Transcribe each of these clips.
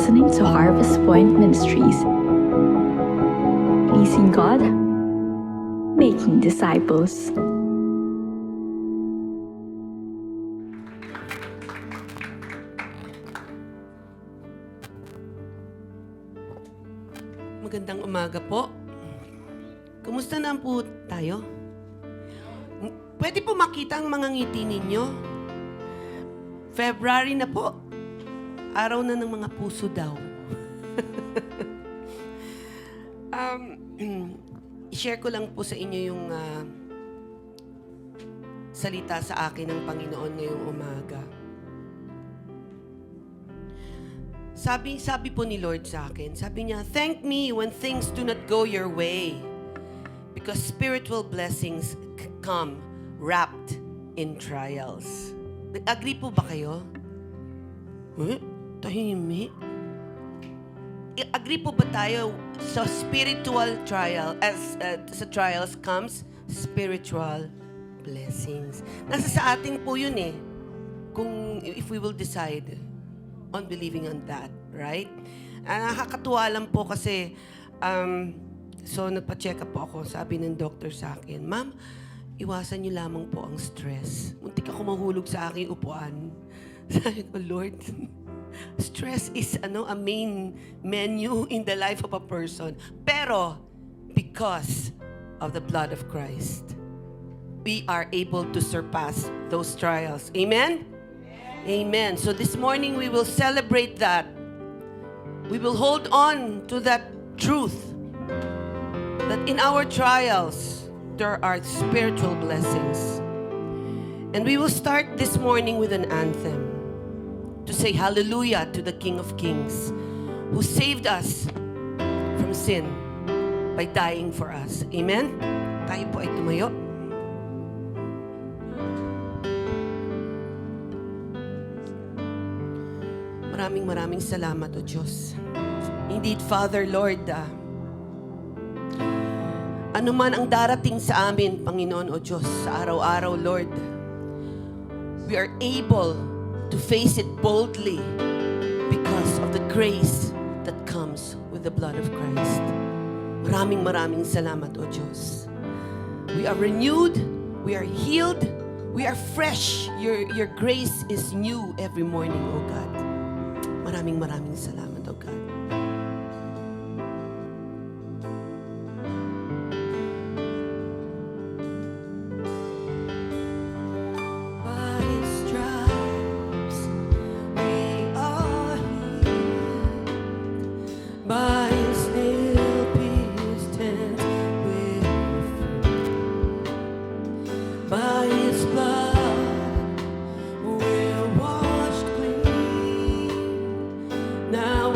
listening to Harvest Point Ministries. Pleasing God, making disciples. Magandang umaga po. Kumusta na po tayo? Pwede po makita ang mga ngiti ninyo? February na po. Araw na ng mga puso daw. I-share ko lang po sa inyo yung salita sa akin ng Panginoon ngayong umaga. Sabi po ni Lord sa akin, sabi niya, thank me when things do not go your way. Because spiritual blessings come wrapped in trials. Agree po ba kayo? Tahimik. Agree po ba tayo sa spiritual trial, as sa trials comes spiritual blessings. Nasa sa atin po yun eh. Kung if we will decide on believing on that, right? Nakakatuwa lang po kasi, so nagpa-check up po ako, sabi ng doctor sa akin, Ma'am, iwasan niyo lamang po ang stress. Muntik ako mahulog sa aking upuan. Sabi ko, Lord, stress is a main menu in the life of a person. Pero, because of the blood of Christ, we are able to surpass those trials. Amen? Amen. So this morning we will celebrate that. We will hold on to that truth that in our trials there are spiritual blessings. And we will start this morning with an anthem to say hallelujah to the King of Kings who saved us from sin by dying for us. Amen? Tayo po ay tumayo. Maraming salamat, O Diyos. Indeed, Father, Lord, ano man ang darating sa amin, Panginoon, O Diyos, sa araw-araw, Lord, we are able to face it boldly because of the grace that comes with the blood of Christ. Maraming salamat, O Diyos. We are renewed, we are healed, we are fresh. Your grace is new every morning, O God. Maraming salamat, O God. By His stripes we are healed. By His nail-pierced hands we're free. By His blood we're washed clean. Now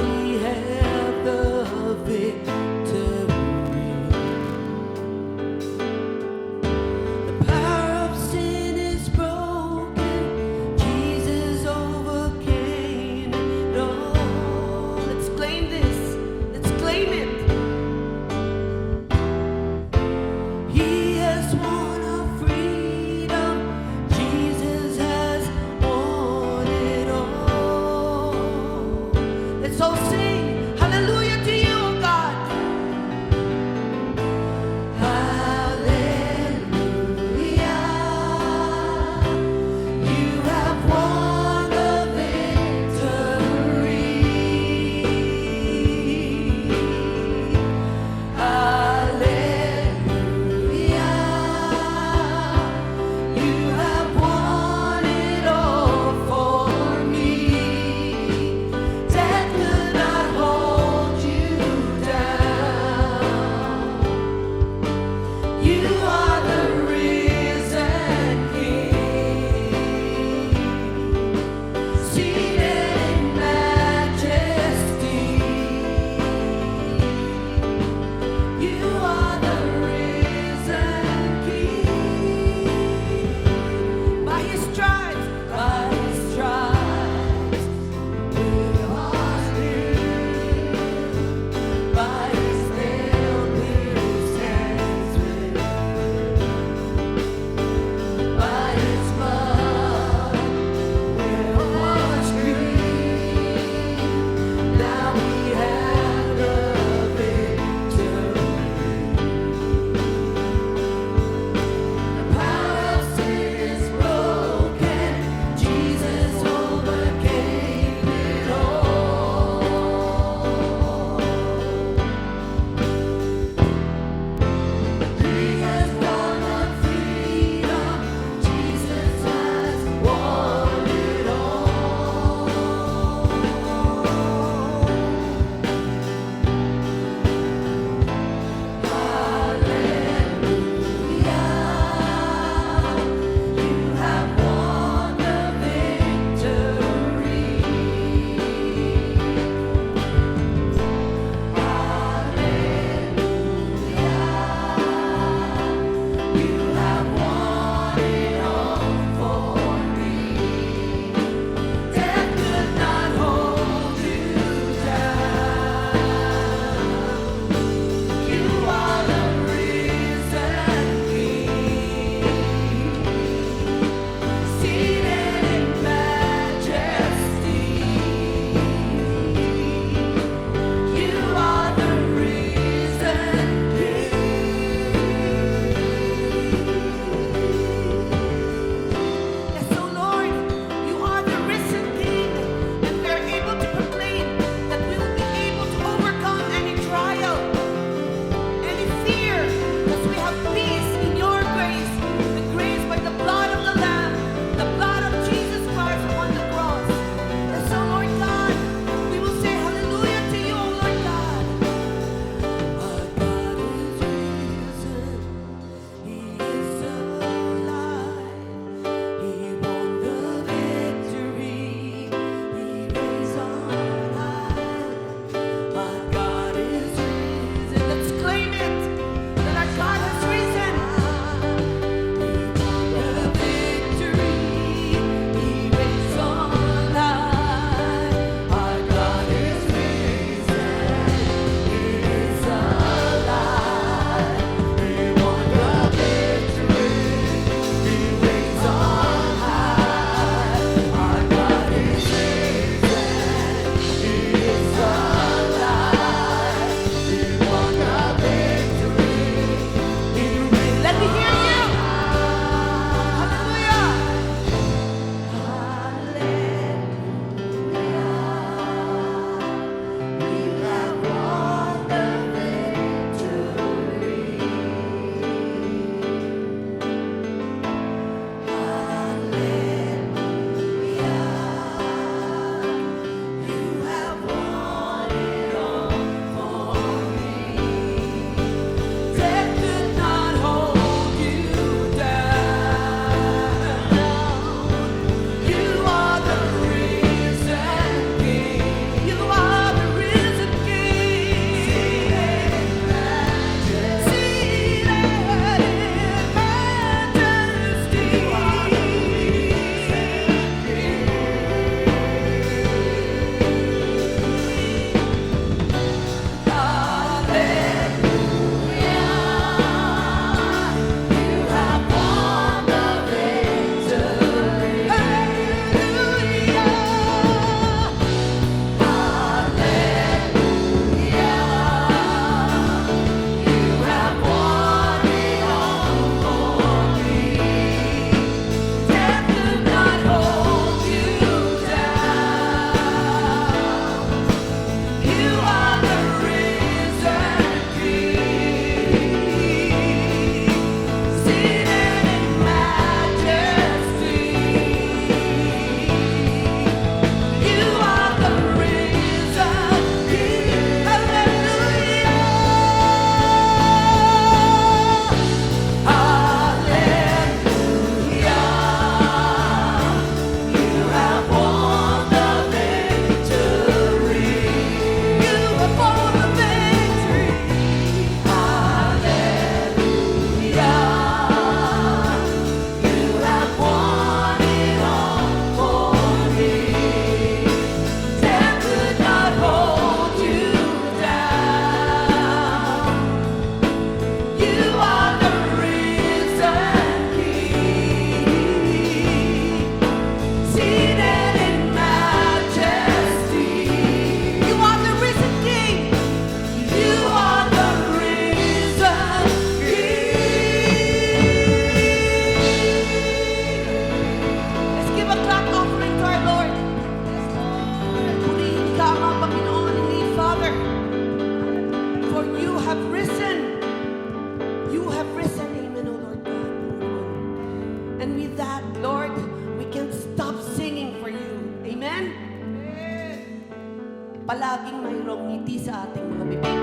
palaging mayroong ngiti sa ating mga bibig.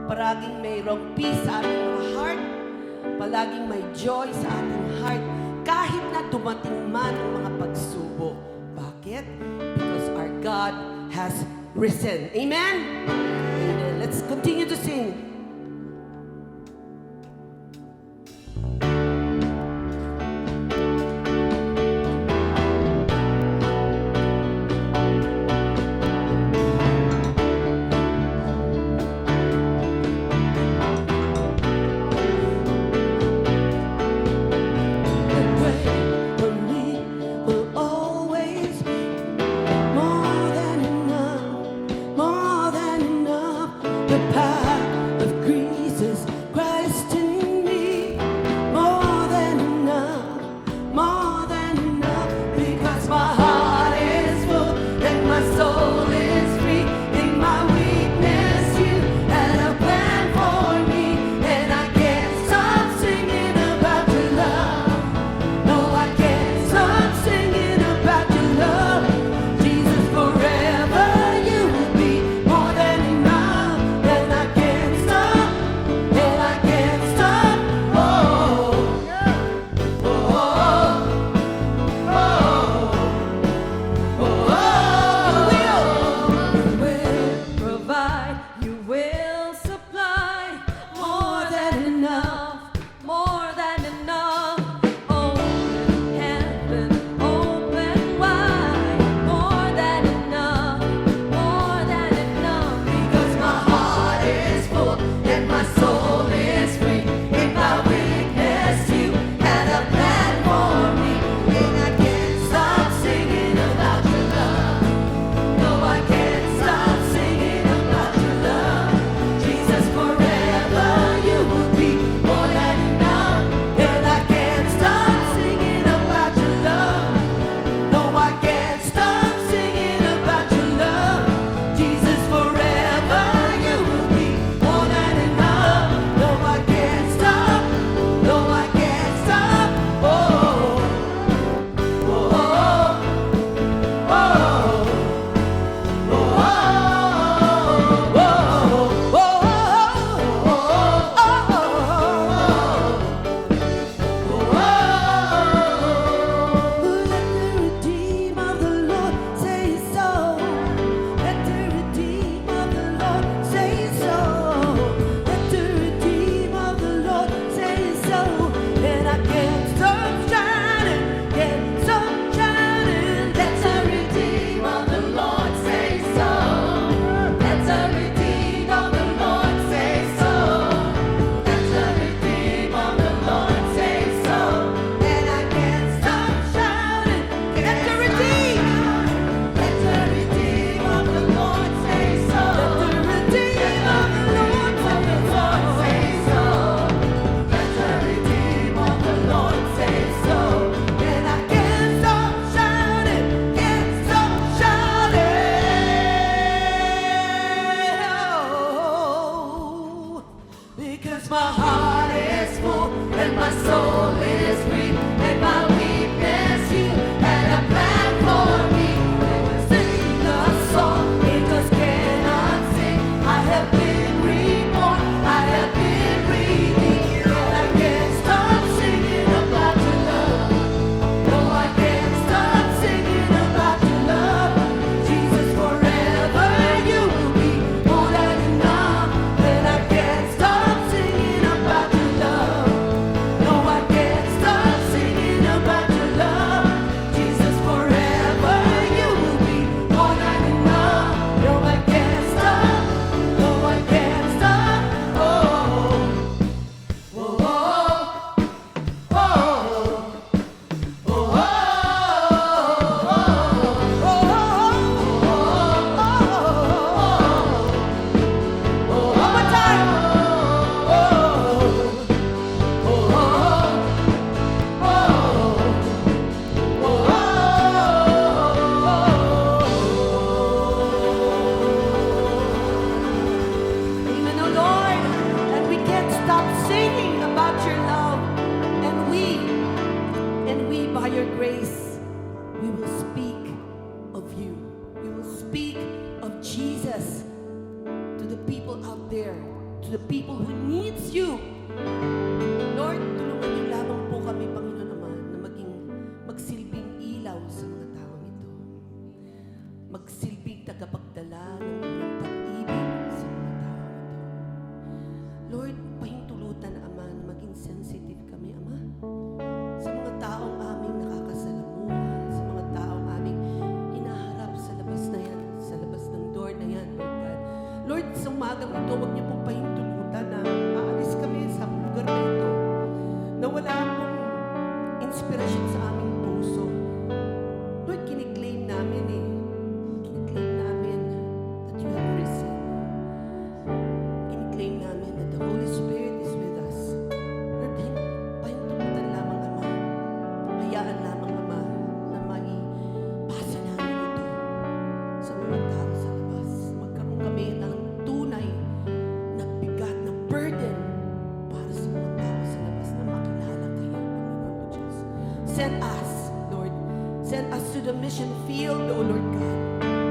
Palaging mayroong peace sa ating mga heart. Palaging may joy sa ating heart. Kahit na dumating man ang mga pagsubok. Bakit? Because our God has risen. Amen? Amen. Let's continue to sing. The power of magsilbing tagapagdala ng inyong pag-ibig sa mga tao ito. Lord, pahintulutan, Ama, na maging sensitive kami, Ama, sa mga taong aming nakakasalamuhan, sa mga taong aming hinaharap sa labas na yan, sa labas ng door na yan, Lord God. Lord, sa umagang ito, huwag niyo pong pahintulutan na aalis kami sa lugar na ito na wala pong inspirasyon sa aming puso. Lord, kiniklaim namin kiniklaim namin that you have risen. Kiniklaim namin that the Holy Spirit is with us. Lord, pahintulutan lamang, Ama. Hayaan lamang, Ama, na maipasa namin ito sa mga tao sa labas. Magkaroon kami ng tunay na bigat, na burden para sa mga tao sa labas na makilala kayo, Panginoon o Diyos. Send us, Lord. Send us to the mission field, O Lord God.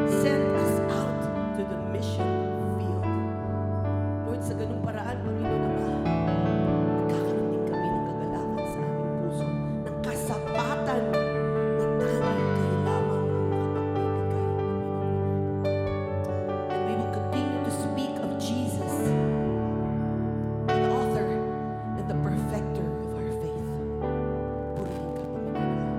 Send us out to the mission field. Lord, sa ganung paraan, Panginoon Ama, nagkakaroon din kami ng kagalakan sa aming puso, ng kasapatan na tanging kayo lamang ang makapagbibigay, Panginoon. And we will continue to speak of Jesus, the author and the perfecter of our faith. Purihin ka, Panginoon Ama.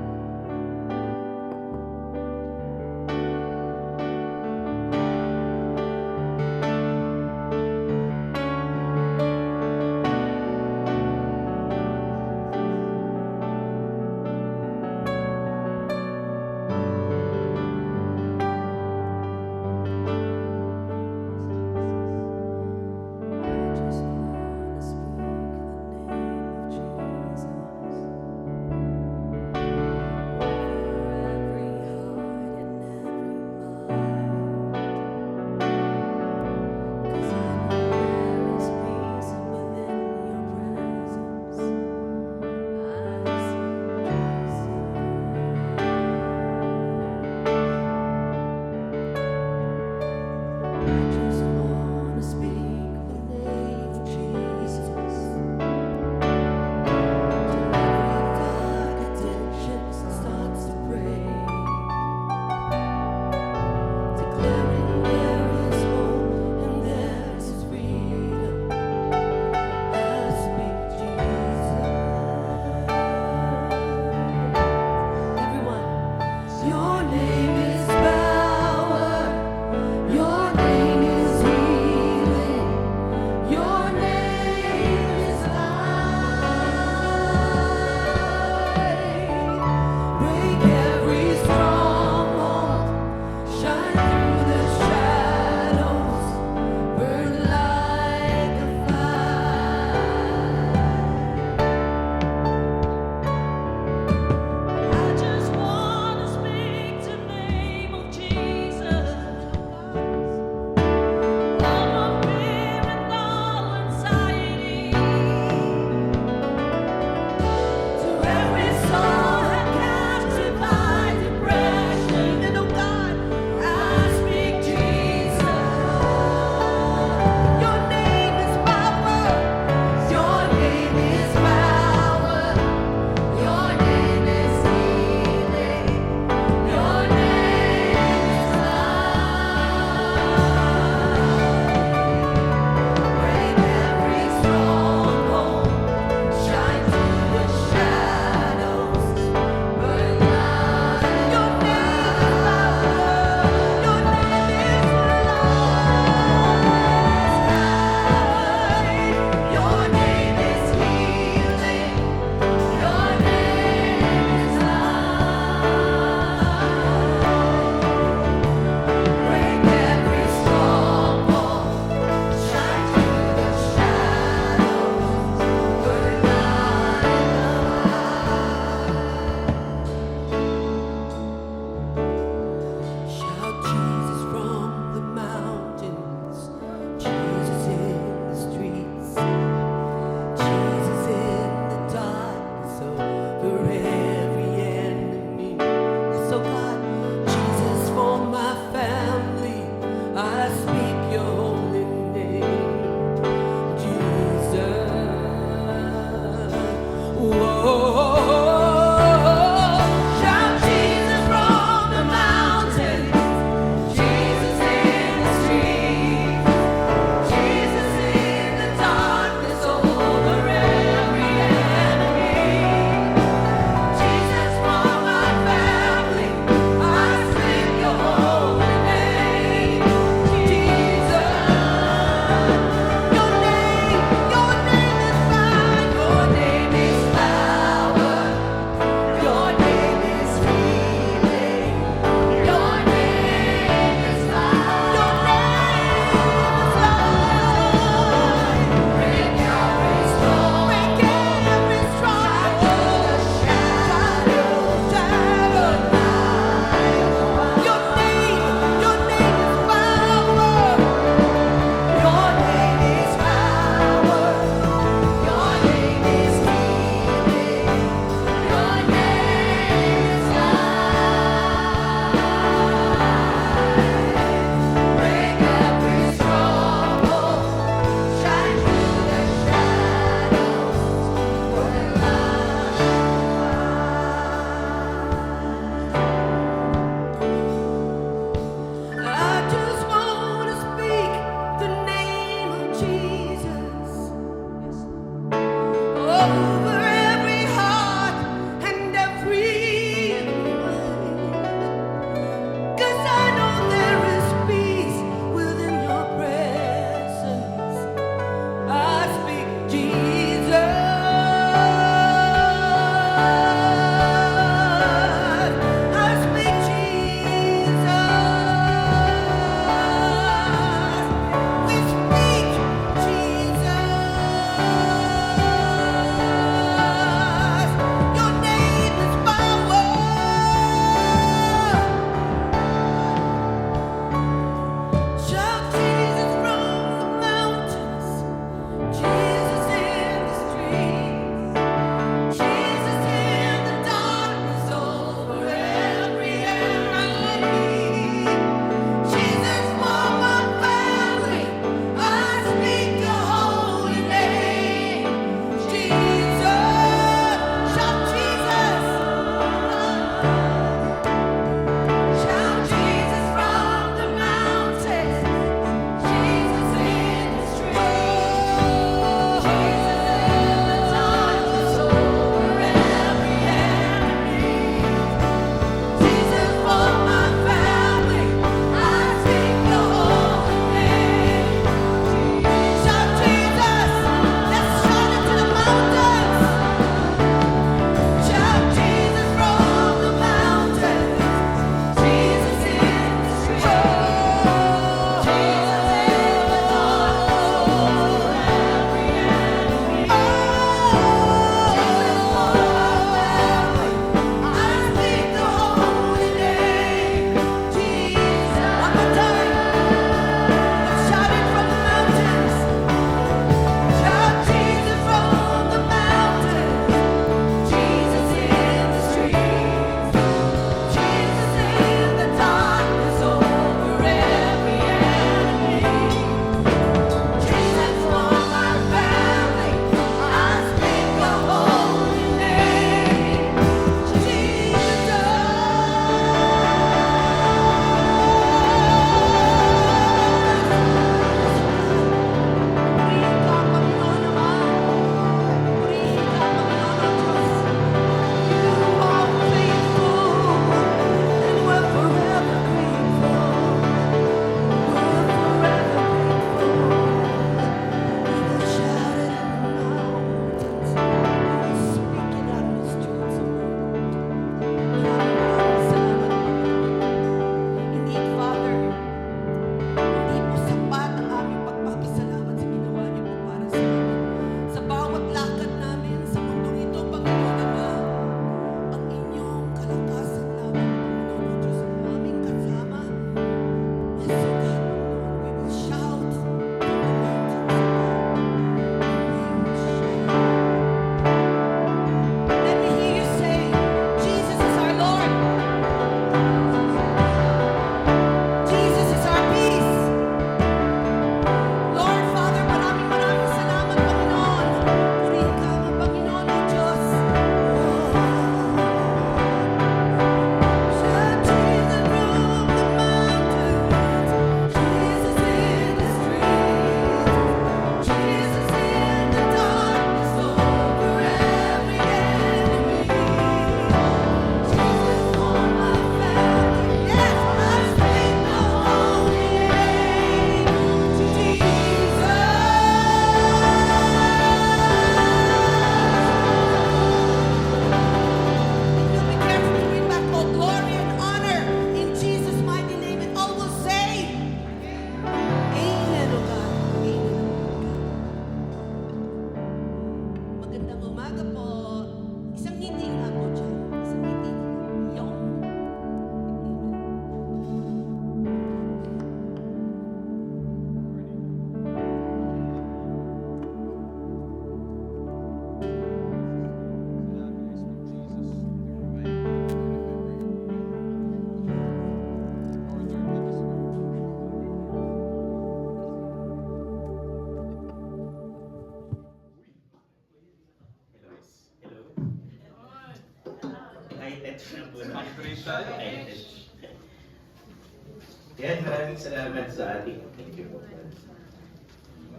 Yan, maraming salamat sa ating, thank you po.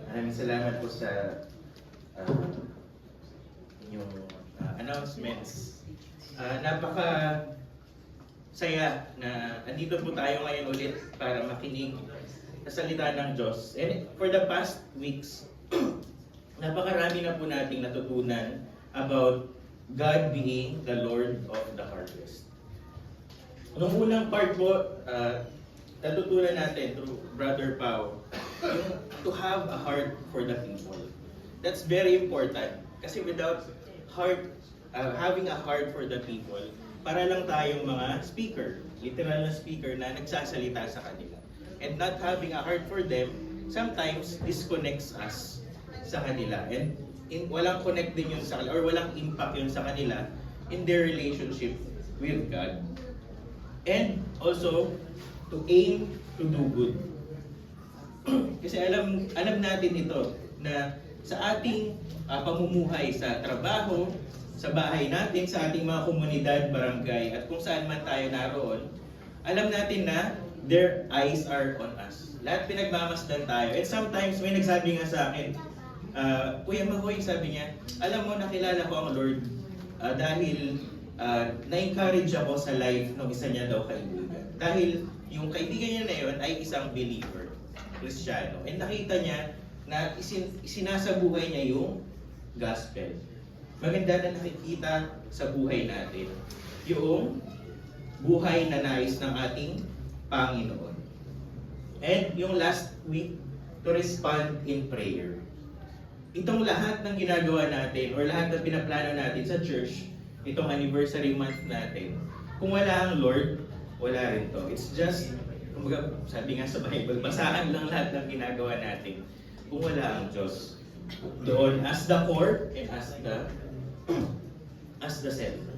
Maraming salamat po sa inyong announcements. Napaka saya na andito po tayo ngayon ulit para makinig sa salita ng Diyos. And for the past weeks, napakarami na po nating natutunan about God being the Lord of the harvest. Noong unang part po, natutunan natin through Brother Pao, yung to have a heart for the people. That's very important. Kasi without having a heart for the people, para lang tayong mga speaker, literal na speaker na nagsasalita sa kanila. And not having a heart for them, sometimes disconnects us sa kanila. And walang connect din yun sa kanila, or walang impact yun sa kanila in their relationship with God. And also, to aim to do good. Kasi alam natin ito, na sa ating pamumuhay sa trabaho, sa bahay natin, sa ating mga komunidad, barangay, at kung saan man tayo naroon, alam natin na their eyes are on us. Lahat pinagmamasdan tayo. And sometimes may nagsabi nga sa akin, Kuya Mahoy, sabi niya, alam mo, nakilala ko ang Lord dahil na-encourage ako sa life ng isa niya daw kaibigan. Dahil yung kaibigan niya na yun ay isang believer, Kristiyano. And nakita niya na isinasabuhay niya yung gospel. Maganda na nakikita sa buhay natin yung buhay na nais ng ating Panginoon. And yung last week, to respond in prayer. Itong lahat ng ginagawa natin or lahat ng pinaplano natin sa church, itong anniversary month natin, kung wala ang Lord, wala rin to. It's just, kumbaga, sabi nga sa Bible, basahan lang lahat ng ginagawa natin kung wala ang Diyos. Doon as the core and as the center.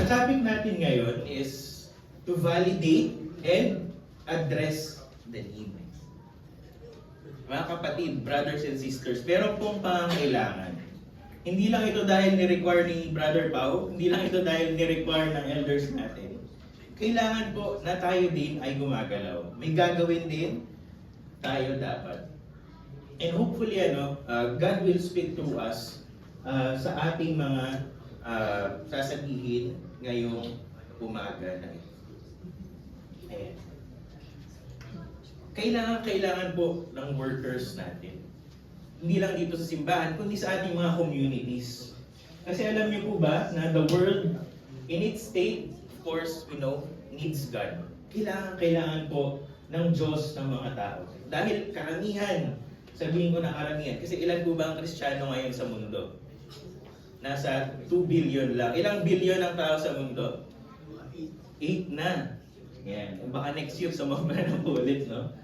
Ang topic natin ngayon is to validate and address the need. Mga kapatid, brothers and sisters, meron pong pangangailangan. Hindi lang ito dahil ni-require ni Brother Pao, hindi lang ito dahil ni-require ng elders natin. Kailangan po na tayo din ay gumagalaw. May gagawin din tayo dapat. And hopefully, God will speak to us sa ating mga sasabihin ngayong umaga na ito. Ayan. Kailangan po ng workers natin. Hindi lang dito sa simbahan, kundi sa ating mga communities. Kasi alam niyo po ba na the world in its state, of course, needs God. Kailangan po ng Diyos ng mga tao. Dahil karamihan, sabihin ko na karamihan, kasi ilan po ba ang Kristiyano ngayon sa mundo? Nasa 2 billion lang. Ilang billion ang tao sa mundo? 8 na. Yan. Baka next year sumama na po ulit, no?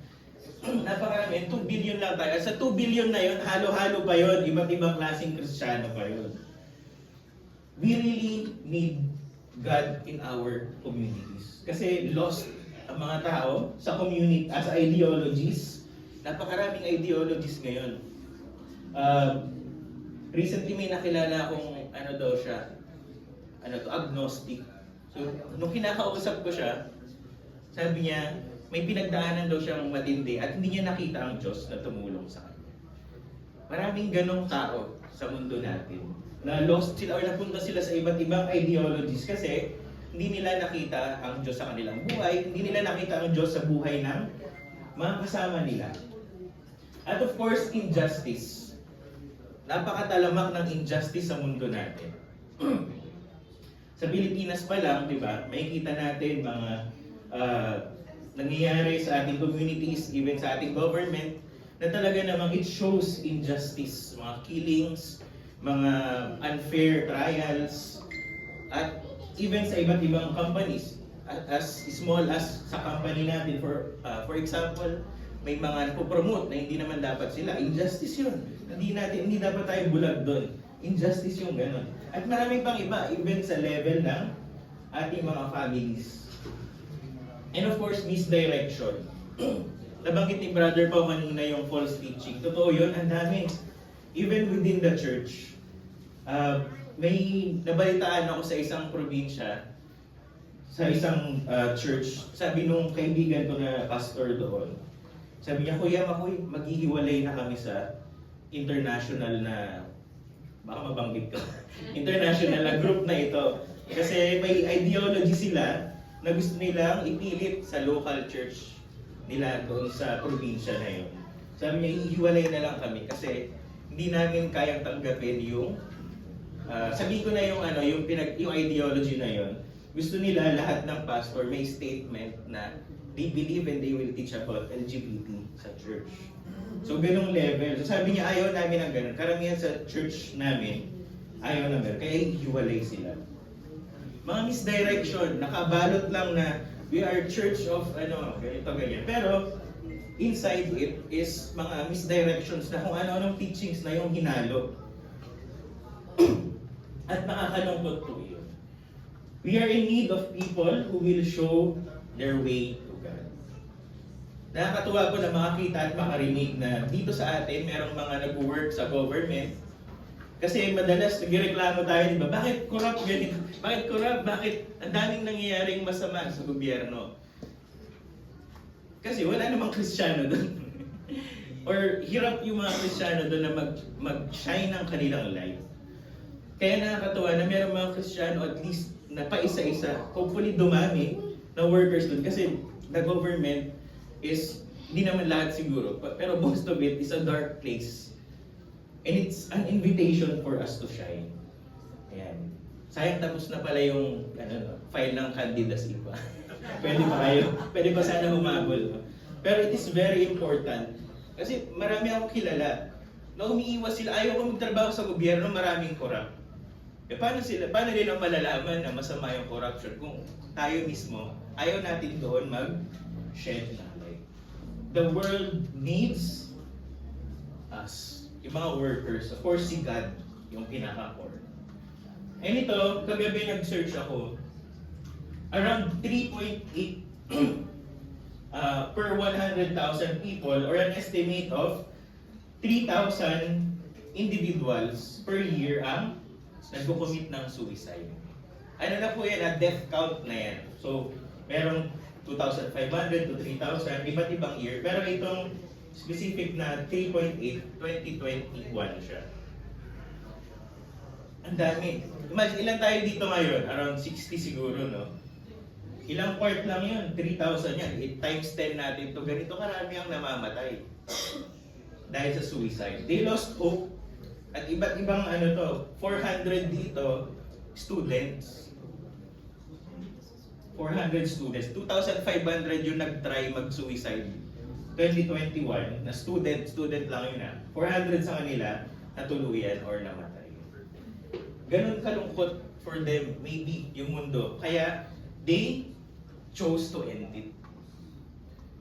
Napakarami. 2 billion lang tayo. Sa 2 billion na yun, halo-halo pa yun. Iba't ibang klaseng Kristiyano pa yun. We really need God in our communities. Kasi lost ang mga tao sa community, as ideologies. Napakaraming ideologies ngayon. Recently may nakilala akong agnostic. So, nung kinakausap ko siya, sabi niya, may pinagdaanan daw siyang matindi at hindi niya nakita ang Diyos na tumulong sa kanya. Maraming ganong tao sa mundo natin na lost sila or napunta sila sa iba't ibang ideologies kasi hindi nila nakita ang Diyos sa kanilang buhay, hindi nila nakita ang Diyos sa buhay ng mga kasama nila. At of course, injustice. Napakatalamak ng injustice sa mundo natin. Sa Pilipinas pa lang, di ba, makikita natin mga nangyayari sa ating communities, even sa ating government, na talaga namang it shows injustice, mga killings, mga unfair trials, at even sa iba't ibang companies, as small as sa company natin, for example, may mga nagpo-promote na hindi naman dapat sila. Injustice yun. Hindi dapat tayo bulag doon. Injustice yung gano'n. At maraming pang iba, even sa level ng ating mga families. And of course, misdirection. Nabanggit ni Brother Pao kanina yung false teaching. Totoo yun, ang dami. Even within the church. May nabalitaan ako sa isang probinsya. sa isang church, sabi nung kaibigan ko na pastor doon, sabi niya, Kuya Makoy, maghihiwalay na kami sa international na, baka mabanggit ko, international na group na ito. Kasi may ideology sila na gusto nilang ipilit sa local church nila doon sa probinsya na yun. Sabi niya, hihiwalay na lang kami kasi hindi namin kayang tanggapin yung sabi ko na yung yung ideology na yun. Gusto nila lahat ng pastor may statement na they believe and they will teach about LGBT sa church. So ganung level. So sabi niya ayaw namin ng ganun. Karamihan sa church namin ayaw namin. Kaya hiwalay sila. Mga misdirection, nakabalot lang na we are church of ganito ganyan. Pero inside it is mga misdirections na kung ano-anong teachings na yung hinalo. At nakakalungkot po yun. We are in need of people who will show their way to God. Nakakatuwa po na makakita at makarinig na dito sa atin merong mga nag-work sa government. Kasi madalas nagreklamo tayo, di ba? Bakit corrupt ganito? Bakit corrupt? Bakit ang daming nangyayaring masama sa gobyerno? Kasi wala namang Kristiyano doon. Or hirap yung mga Kristiyano doon na mag-shine ng kanilang life. Kaya nakakatuwa na mayroong mga Kristiyano at least na paisa-isa, hopefully dumami na workers doon. Kasi the government is, hindi naman lahat siguro, pero most of it is a dark place. And it's an invitation for us to shine. Ayan. Sayang tapos na pala yung file ng candidacy pa. Pwede pa sana humabol. Pero it is very important. Kasi marami akong kilala. Na umiiwas sila, ayaw ko magtrabaho sa gobyerno, maraming corrupt. Paano din ang malalaman na masama yung corruption kung tayo mismo, ayaw natin doon mag-shed ng light. The world needs us, yung mga workers. Of course, si God, yung pinaka-core. And ito, kagabi nag-search ako, around 3.8 per 100,000 people, or an estimate of 3,000 individuals per year ang nagko-commit ng suicide. Ano na po yan, death count na yan. So, merong 2,500 to 3,000, iba't ibang year. Pero itong specific na 3.8, 2021 siya. Ang dami. Imagine, ilan tayo dito ngayon? Around 60 siguro, no? Ilang part lang yun? 3,000 yan. 8 times 10 natin to. Ganito karami ang namamatay dahil sa suicide. They lost hope. At iba't ibang 400 dito, students. 400 students. 2,500 yung nag-try mag-suicide. 2021, na student lang yun 400 sa kanila, natuluyan or namatay. Ganun kalungkot for them, maybe, yung mundo. Kaya, they chose to end it.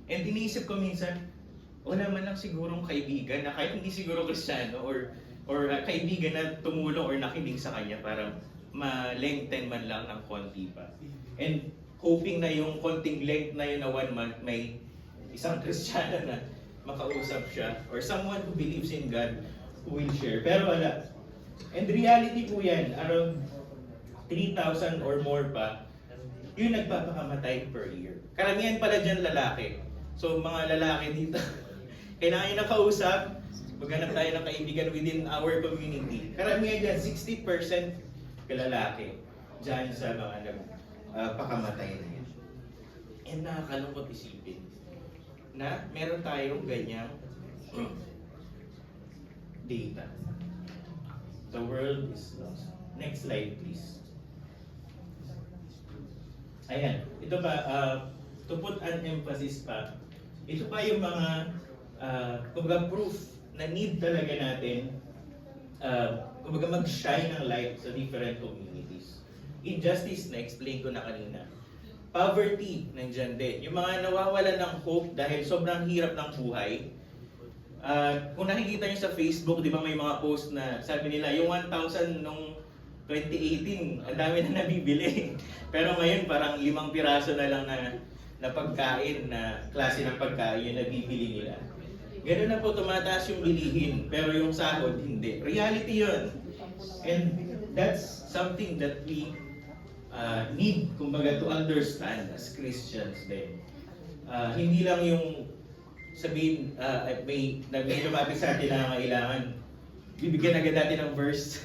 And iniisip ko minsan, wala man lang sigurong kaibigan na kahit hindi siguro Kristiyano or kaibigan na tumulong or nakinig sa kanya para ma-lengthen man lang ng konti pa. And hoping na yung konting length na yun na 1 month may isang Kristiyano na makausap siya or someone who believes in God who will share. Pero wala. And reality po yan, around 3,000 or more pa yung nagpapakamatay per year. Karamihan pala dyan lalaki. So mga lalaki dito, kailangan nyo nakausap, maghanap tayo ng kaibigan within our community. Karamihan dyan, 60% kalalaki dyan sa mga pakamatay na yan. And nakakalungkot isipin na meron tayong ganyang data. The world is lost. Next slide, please. Ayan, ito pa, to put an emphasis pa, ito pa yung mga kumbaga proof na need talaga natin kumbaga mag-shine ng light sa different communities. Injustice, na-explain ko na kanina. Poverty, nandyan din. Yung mga nawawalan ng hope dahil sobrang hirap ng buhay. Kung nakikita nyo sa Facebook, di ba may mga post na sabi nila, yung 1,000 nung 2018, ang dami na nabibili. Pero ngayon parang 5 piraso na lang na pagkain, na klase ng pagkain yung nabibili nila. Ganun na po, tumataas yung bilihin, pero yung sahod, hindi. Reality yun. And that's something that we need, kumbaga, to understand as Christians din. Hindi lang yung sabihin, may lumapit sa atin na kailangan, bibigyan agad natin ng verse.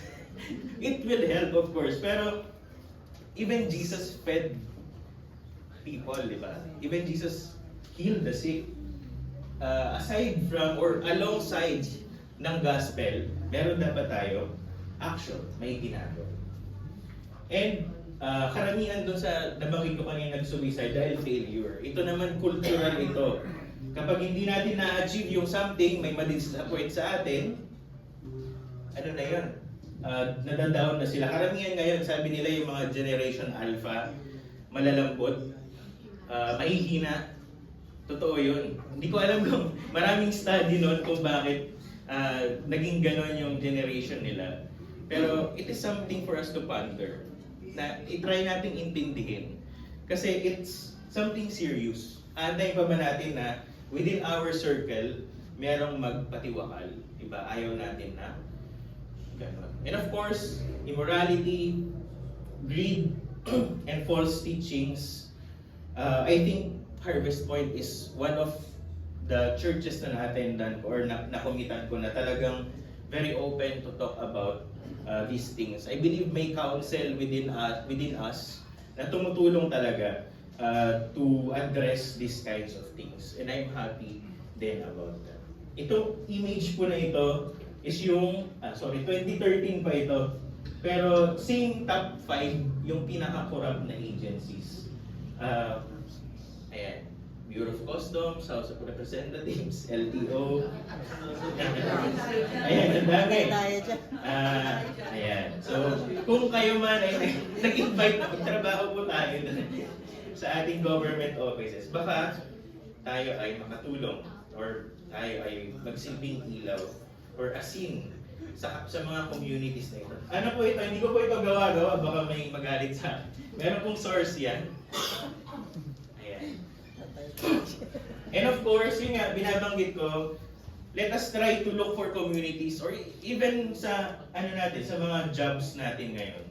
It will help, of course. Pero, even Jesus fed people, di ba? Even Jesus healed the sick. Aside from, or alongside ng gospel, meron dapat tayo action, may ginagawa. And, karamihan doon sa nabanggit ko kanina nag-suicide dahil failure. Ito naman cultural ito. Kapag hindi natin na-achieve yung something, may ma-disappoint sa atin, ano na yun? Nadadown na sila. Karamihan ngayon, sabi nila yung mga Generation Alpha, malalambot, mahihina. Totoo yun. Hindi ko alam kung maraming study nun kung bakit naging ganon yung generation nila. Pero it is something for us to ponder. Na i-try natin intindihin. Kasi it's something serious. Antayin pa ba natin na within our circle, merong magpatiwakal. Diba? Ayaw natin na ganon. And of course, immorality, greed, and false teachings. I think Harvest Point is one of the churches na na-attendan ko or na-commitan ko na talagang very open to talk about these things. I believe may counsel within us na tumutulong talaga to address these kinds of things. And I'm happy then about that. Itong image po na ito is yung, 2013 pa ito. Pero same top 5 yung pinaka-corrupt na agencies. Ayan. Bureau of Customs, House of Representatives, LTO. Ayan, ang dami. Ayan. So, kung kayo man ay nag-invite na magtrabaho po tayo sa ating government offices, baka tayo ay makatulong or tayo ay magsilbing ilaw or asin sa mga communities na ito. Ano po ito? Hindi ko po ito gawa-gawa, baka may magalit sa akin. Meron pong source yan. And of course, yun nga, binabanggit ko, let us try to look for communities or even sa natin, sa mga jobs natin ngayon,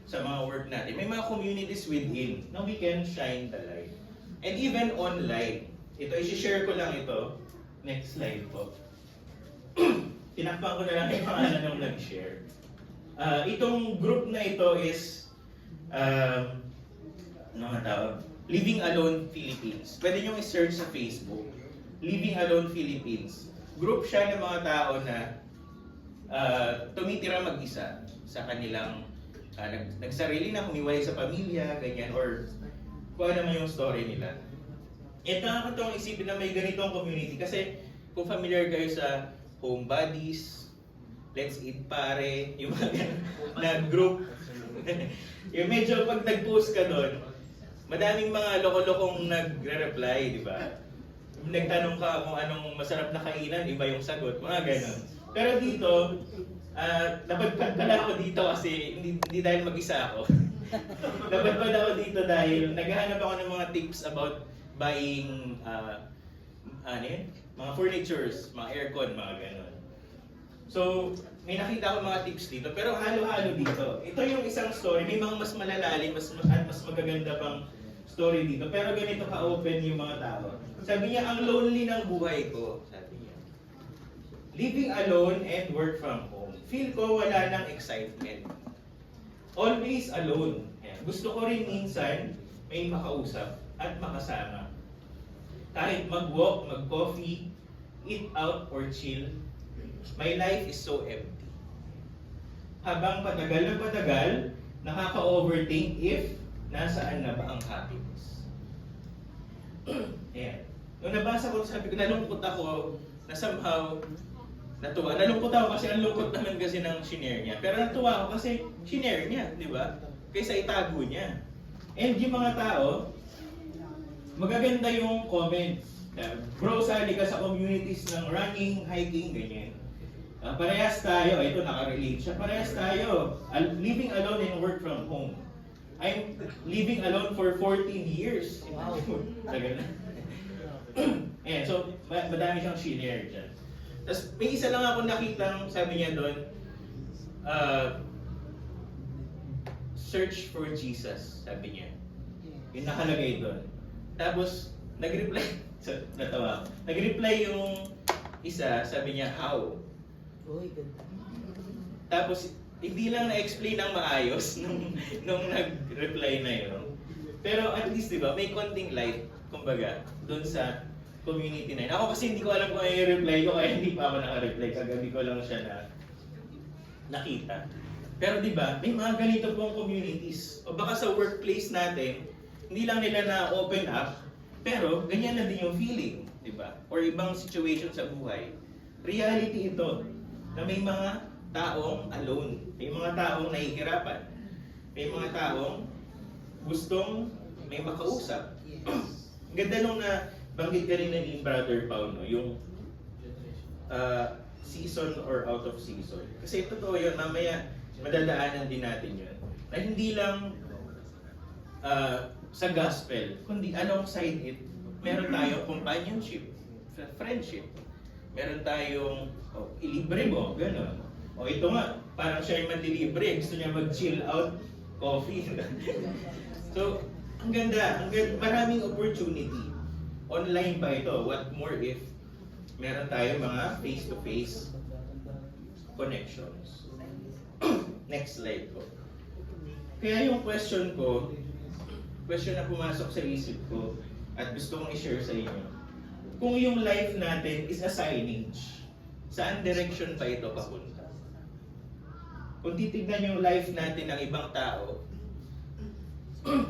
sa mga work natin. May mga communities within na we can shine the light. And even online. Ito, i-share ko lang ito. Next slide po. Tinakpan ko na lang yung pangalan ng nag-share. Itong group na ito is ano nga tawag? Living Alone Philippines. Pwede nyo i-search sa Facebook. Living Alone Philippines. Group siya ng mga tao na tumitira mag-isa sa kanilang nagsarili na, humiwalay sa pamilya, ganyan, or kung ano naman yung story nila. At nakakatawang isipin na may ganitong community kasi kung familiar kayo sa Homebodies, Let's Eat Pare, yung mga na group. Yung medyo pag nag-post ka doon, madaming mga loko-lokong nagre-reply, di ba? Nagtanong ka kung anong masarap na kainan, iba yung sagot, mga ganon. Pero dito, napadpad pala ako dito kasi hindi dahil mag-isa ako. Napadpad ako dito dahil naghahanap ako ng mga tips about buying mga furnitures, mga aircon, mga ganon. So, may nakita ako mga tips dito, pero halo-halo dito. Ito yung isang story, may mga mas malalalim, at mas magaganda pang story dito. Pero ganito ka-open yung mga tao. Sabi niya, ang lonely ng buhay ko. Sabi niya, living alone and work from home. Feel ko wala ng excitement. Always alone. Yan. Gusto ko rin minsan may makausap at makasama. Kahit mag-walk, mag-coffee, eat out, or chill, my life is so empty. Habang patagal na patagal, nakaka-overthink if nasaan na ba ang happiness. Ayan. Nung nabasa ko, sabi ko, nalungkot ako na somehow natuwa. Nalungkot ako kasi ang lungkot naman kasi ng shinare niya. Pero natuwa ako kasi shinare niya, di ba? Kaysa itago niya. And yung mga tao, magaganda yung comments. Bro, sali ka sa communities ng running, hiking, ganyan. Parehas tayo, ito nakarelate siya. Parehas tayo, living alone and work from home. I'm living alone for 14 years. Wow. Tagal na. Ayan, so madami siyang shinare dyan. Tapos may isa lang ako nakitang, sabi niya doon, search for Jesus, sabi niya. Yung nakalagay doon. Tapos, nag-reply, natawa ako. Nag-reply yung isa, sabi niya, how? Uy, ganda. Tapos, hindi lang na-explain ng maayos nung nag-reply na yun. Pero at least, di ba, may konting light, kumbaga, doon sa community na yun. Ako kasi hindi ko alam kung ano yung reply ko, kaya hindi pa ako naka-reply. Kagabi ko lang siya na nakita. Pero di ba, may mga ganito pong communities. O baka sa workplace natin, hindi lang nila na-open up, pero ganyan na din yung feeling, di ba? Or ibang situation sa buhay. Reality ito, na may mga taong alone, may mga taong nahihirapan, may mga taong gustong may makausap. Ganda nung na banggit ka rin na ni Brother Paulo, yung season or out of season. Kasi totoo yun, mamaya madadaanan din natin yun. Na hindi lang sa gospel, kundi alongside it, meron tayong companionship, friendship. Meron tayong, ilibre mo, gano'n. O ito nga, parang siya yung manlilibre, gusto niya mag-chill out, coffee. So, ang ganda, maraming opportunity. Online pa ito, what more if meron tayong mga face-to-face connections. Next slide po. Kaya yung question na pumasok sa isip ko at gusto kong i-share sa inyo, kung yung life natin is a signage, saan direction pa ito papunta? Kung titignan yung life natin ng ibang tao,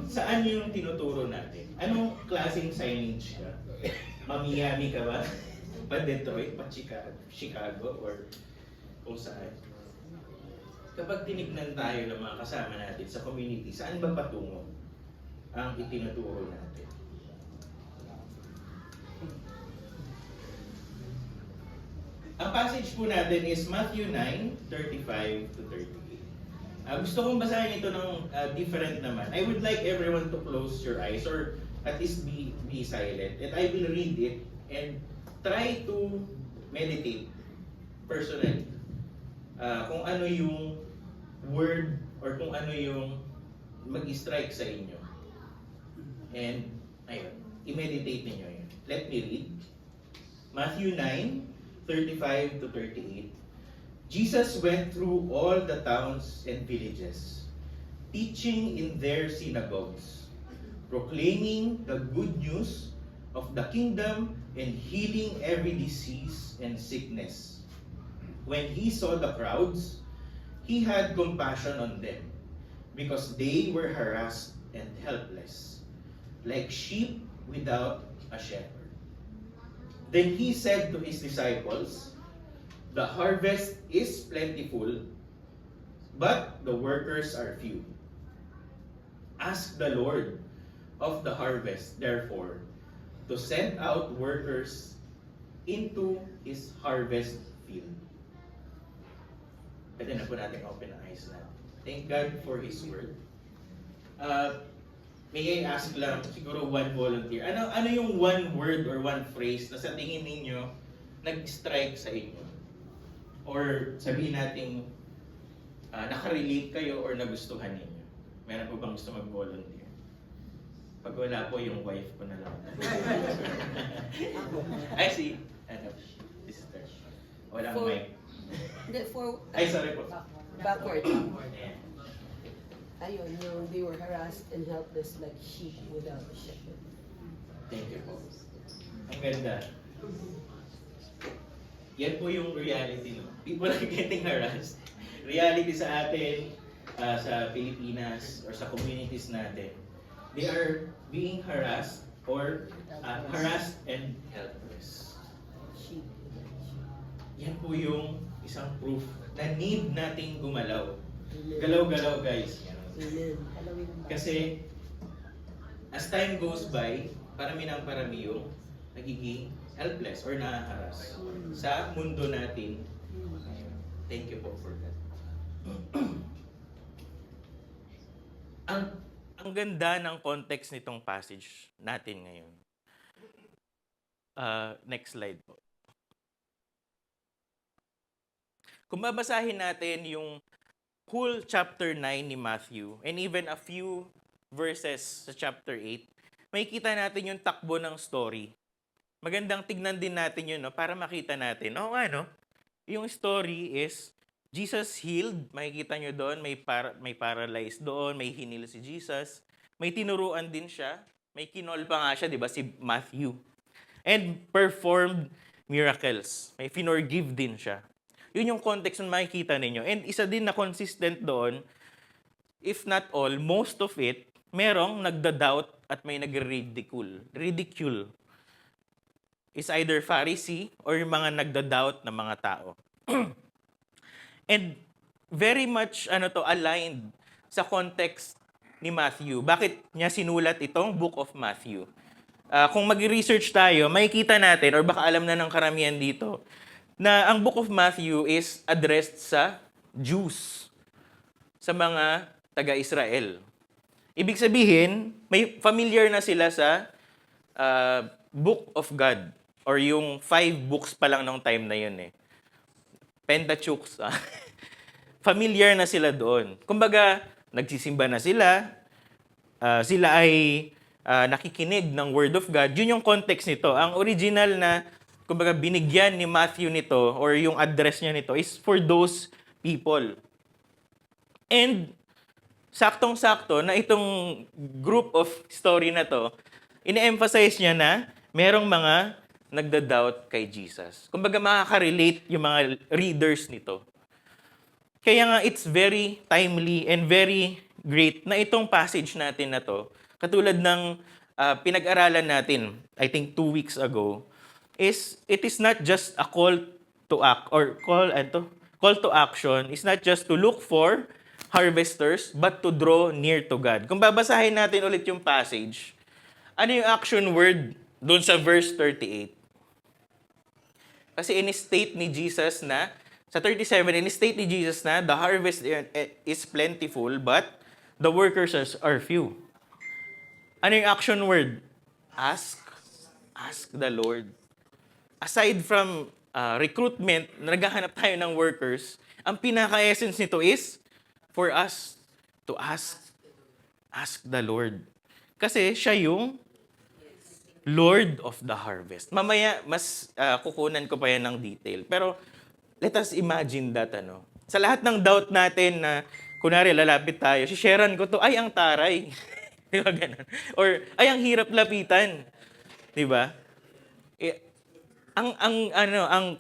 saan yung tinuturo natin? Anong klaseng signage ka? Mamiyami ka ba? Pa-Detroit, pa-Chicago, or kung saan? Kapag tinignan tayo ng mga kasama natin sa community, saan ba patungo ang itinuturo natin? Ang passage po natin is Matthew 9:35 to 38. Gusto kong basahin ito ng different naman. I would like everyone to close your eyes or at least be silent. And I will read it and try to meditate personally. Kung ano yung word or kung ano yung mag-strike sa inyo. And ayun, i-meditate ninyo yun. Let me read. Matthew 9:35 to 38. Jesus went through all the towns and villages, teaching in their synagogues, proclaiming the good news of the kingdom and healing every disease and sickness. When he saw the crowds, he had compassion on them, because they were harassed and helpless, like sheep without a shepherd. Then he said to his disciples, "The harvest is plentiful, but the workers are few. Ask the Lord of the harvest, therefore, to send out workers into his harvest field." Pwede na po natin open ang eyes natin. Thank God for His word. May I ask lang, siguro one volunteer. Ano yung one word or one phrase na sa tingin ninyo nag-strike sa inyo? Or sabihin natin nakarelate kayo or nagustuhan ninyo? Meron po bang gusto mag-volunteer? Pag wala po, yung wife ko na lang. I see. Sister. Walang mic. Hindi, Ay, sorry po. backward. Ayan. Ayun, yung they were harassed and helpless like sheep without a shepherd. Thank you po. Ang ganda. Yan po yung reality. No? People are getting harassed. Reality sa atin, sa Pilipinas, or sa communities natin. They are being harassed or harassed and helpless. Sheep. Yan po yung isang proof na need nating gumalaw. Galaw-galaw, guys. Amen. Kasi as time goes by, parami ng parami yung nagiging helpless or nahaharas sa mundo natin. Thank you po for that. Ang ganda ng context nitong passage natin ngayon. Next slide po. Kung babasahin natin yung whole chapter 9 ni Matthew and even a few verses sa chapter 8, makikita natin yung takbo ng story. Magandang tignan din natin yun, no, para makita natin. Oo nga, no? Yung story is, Jesus healed. Makikita nyo doon, may paralyzed doon, may hinil si Jesus. May tinuruan din siya. May kinol pa nga siya, di ba, si Matthew. And performed miracles. May finorgive din siya. Yun yung context na makikita ninyo. And isa din na consistent doon, if not all, most of it, merong nagda-doubt at may nag-ridicule. Ridicule is either Pharisee or yung mga nagda-doubt na mga tao. And very much aligned sa context ni Matthew. Bakit niya sinulat itong Book of Matthew? Kung mag-research tayo, makikita natin, or baka alam na ng karamihan dito, na ang Book of Matthew is addressed sa Jews, sa mga taga-Israel. Ibig sabihin, may familiar na sila sa Book of God, or yung 5 books pa lang nung time na yun eh. Pentateuch. Familiar na sila doon. Kumbaga, nagsisimba na sila. Sila ay nakikinig ng Word of God. Yun yung context nito. Ang original na, kumbaga, binigyan ni Matthew nito or yung address niya nito is for those people. And saktong-sakto na itong group of story na to, ine-emphasize niya na merong mga nagda-doubt kay Jesus. Kumbaga, makaka-relate yung mga readers nito. Kaya nga, it's very timely and very great na itong passage natin na to, katulad ng pinag-aralan natin, I think 2 weeks ago, it is not just a call to act or call to action. It's not just to look for harvesters, but to draw near to God. Kung babasahin natin ulit yung passage, ano yung action word doon sa verse 38? Kasi in-state ni Jesus na, sa 37, in-state ni Jesus na, the harvest is plentiful, but the workers are few. Ano yung action word? Ask. Ask the Lord. Aside from recruitment, naghahanap tayo ng workers, ang pinaka-essence nito is for us to ask. Ask the Lord. Kasi siya yung Lord of the harvest. Mamaya, mas kukunan ko pa yan ng detail. Pero, let us imagine that, Sa lahat ng doubt natin na, kunwari, lalapit tayo, si-sharean ko to, ay, ang taray. Di ba ganun? Or, ay, ang hirap lapitan. Di ba?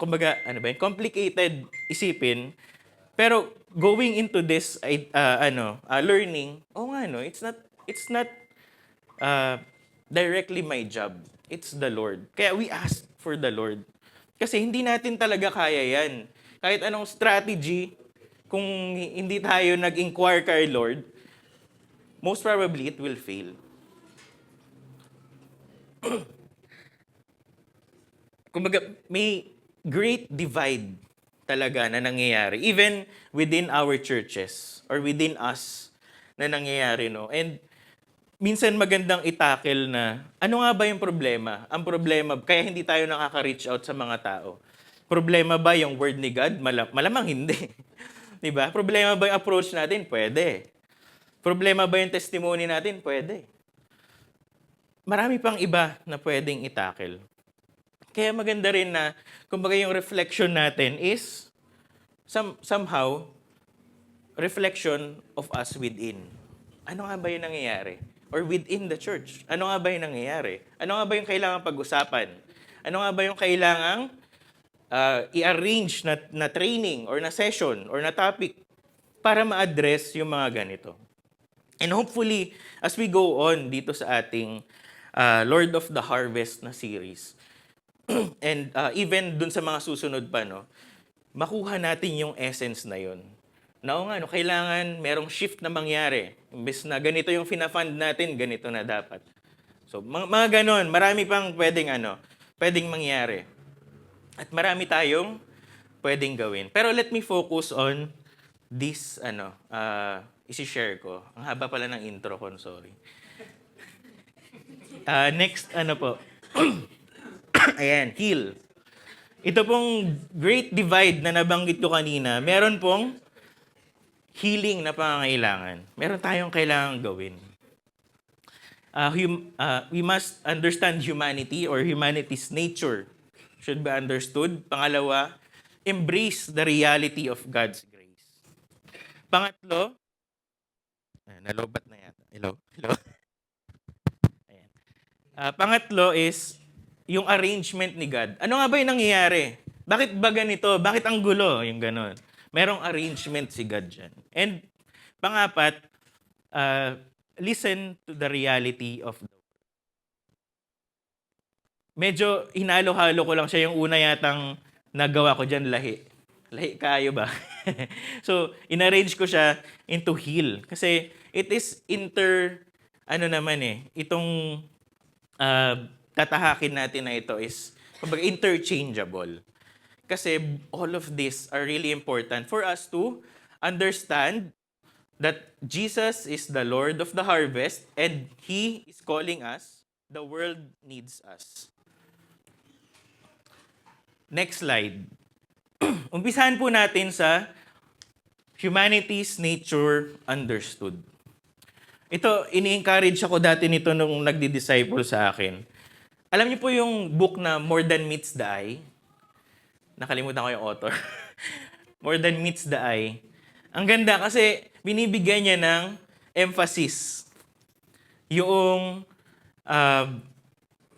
Kumbaga, complicated isipin. Pero, going into this, learning, it's not directly my job. It's the Lord. Kaya we ask for the Lord. Kasi hindi natin talaga kaya yan. Kahit anong strategy, kung hindi tayo nag-inquire kay Lord, most probably it will fail. Kumbaga, may great divide talaga na nangyayari. Even within our churches or within us na nangyayari, no? And minsan magandang itackle na, ano nga ba yung problema? Ang problema, kaya hindi tayo nakaka-reach out sa mga tao. Problema ba yung word ni God? Malamang hindi. Diba? Problema ba yung approach natin? Pwede. Problema ba yung testimony natin? Pwede. Marami pang iba na pwedeng itackle. Kaya maganda rin na, kumbaga yung reflection natin is somehow reflection of us within. Ano nga ba yung nangyayari? Or within the church. Ano nga ba yung nangyayari? Ano nga ba yung kailangang pag-usapan? Ano nga ba yung kailangang i-arrange na training or na session or na topic para ma-address yung mga ganito? And hopefully, as we go on dito sa ating Lord of the Harvest na series, and even dun sa mga susunod pa, makuha natin yung essence na yun. Kailangan merong shift na mangyari. Imbes na ganito yung fina-fund natin, ganito na dapat. So, mga ganon, marami pang pwedeng mangyari. At marami tayong pwedeng gawin. Pero let me focus on this, isi-share ko. Ang haba pala ng intro ko, sorry. Next, po. Ayan, heal. Ito pong great divide na nabanggit ko kanina, meron pong healing na pangangailangan, meron tayong kailangang gawin. We must understand humanity or humanity's nature should be understood. Pangalawa, embrace the reality of God's grace. Pangatlo, nalobat na yata. Hello? Ayan. Pangatlo is yung arrangement ni God. Ano nga ba yung nangyayari? Bakit ba ganito? Bakit ang gulo? Yung ganon. Merong arrangement si God dyan. And pangapat, listen to the reality of the world. Medyo hinalo-halo ko lang siya. Yung una yatang nagawa ko dyan, lahi. Lahi kayo ba? So, inarrange ko siya into heal. Kasi it is itong tatahakin natin na ito is kumbaga interchangeable. Kasi all of these are really important for us to understand that Jesus is the Lord of the harvest and He is calling us. The world needs us. Next slide. Umpisahan po natin sa humanity's nature understood. Ito, ini-encourage ako dati nito nung nagdi-disciple sa akin. Alam niyo po yung book na More Than Meets the Eye? Nakalimutan ko yung author. More Than Meets the Eye. Ang ganda kasi binibigyan niya ng emphasis. Yung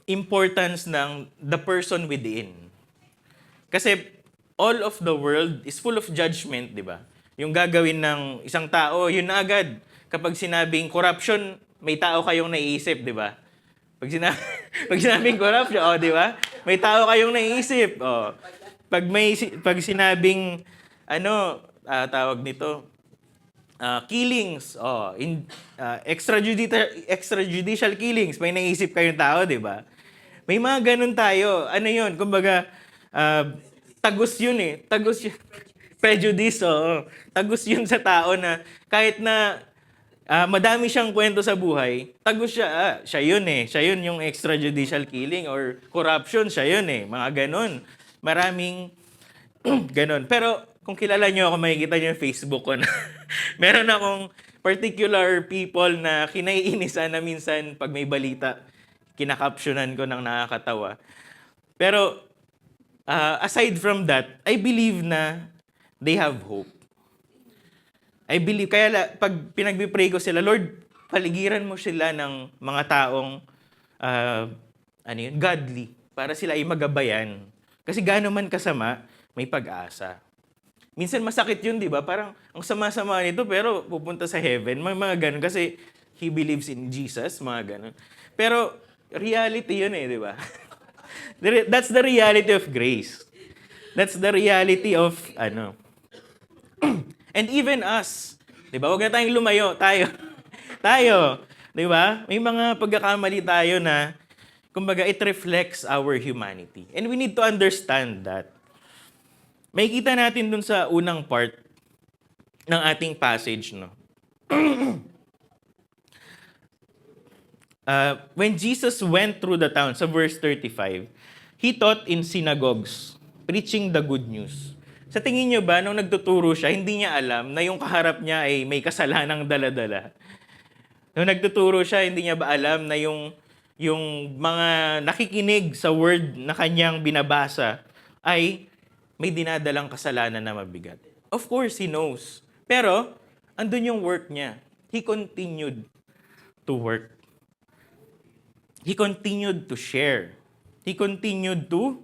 importance ng the person within. Kasi all of the world is full of judgment, di ba? Yung gagawin ng isang tao, yun na agad. Kapag sinabing corruption, may tao kayong naiisip, di ba? Pag sinabing corruption, di ba? May tao kayong naiisip. Pag sinabing tawag nito, killings, extrajudicial killings, may naisip kayong tao, di ba? May mga ganun tayo. Ano yun? Kumbaga, tagus yun eh. Tagus yun. Prejudice, tagus yun sa tao na kahit na madami siyang kwento sa buhay, tagus siya. Siya yun eh. Siya yun yung extrajudicial killing or corruption. Siya yun eh. Mga ganun. Maraming ganun. Pero kung kilala nyo ako, makikita nyo yung Facebook ko na meron akong particular people na kinaiinisan na minsan pag may balita, kinakapsyonan ko ng nakakatawa. Pero aside from that, I believe na they have hope. I believe, kaya pag pinagpipray ko sila, Lord, paligiran mo sila ng mga taong godly, para sila ay magabayan. Kasi gaano man kasama, may pag-asa. Minsan masakit yun, di ba? Parang ang sama-sama nito, pero pupunta sa heaven. Mga ganun. Kasi he believes in Jesus, mga ganun. Pero reality yun eh, di ba? That's the reality of grace. That's the reality of, and even us. Di ba? Huwag na tayong lumayo. Tayo. Di ba? May mga pagkakamali tayo na, kumbaga, it reflects our humanity. And we need to understand that. May kita natin dun sa unang part ng ating passage, no? When Jesus went through the town, sa verse 35, He taught in synagogues, preaching the good news. Sa tingin niyo ba, nung nagtuturo siya, hindi niya alam na yung kaharap niya ay may kasalanang dala-dala? Nung nagtuturo siya, hindi niya ba alam na yung mga nakikinig sa word na kanyang binabasa ay may dinadalang kasalanan na mabigat? Of course, he knows. Pero, andun yung work niya. He continued to work. He continued to share. He continued to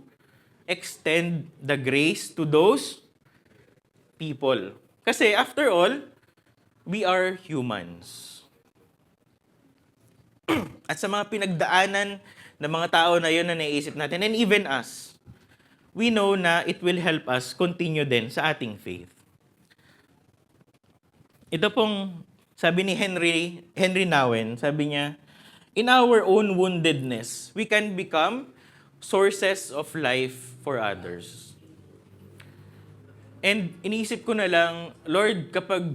extend the grace to those people. Kasi after all, we are humans. At sa mga pinagdaanan ng mga tao na yun na naisip natin, and even us, we know na it will help us continue din sa ating faith. Ito pong sabi ni Henry Nouwen, sabi niya, in our own woundedness, we can become sources of life for others. And iniisip ko na lang, Lord, kapag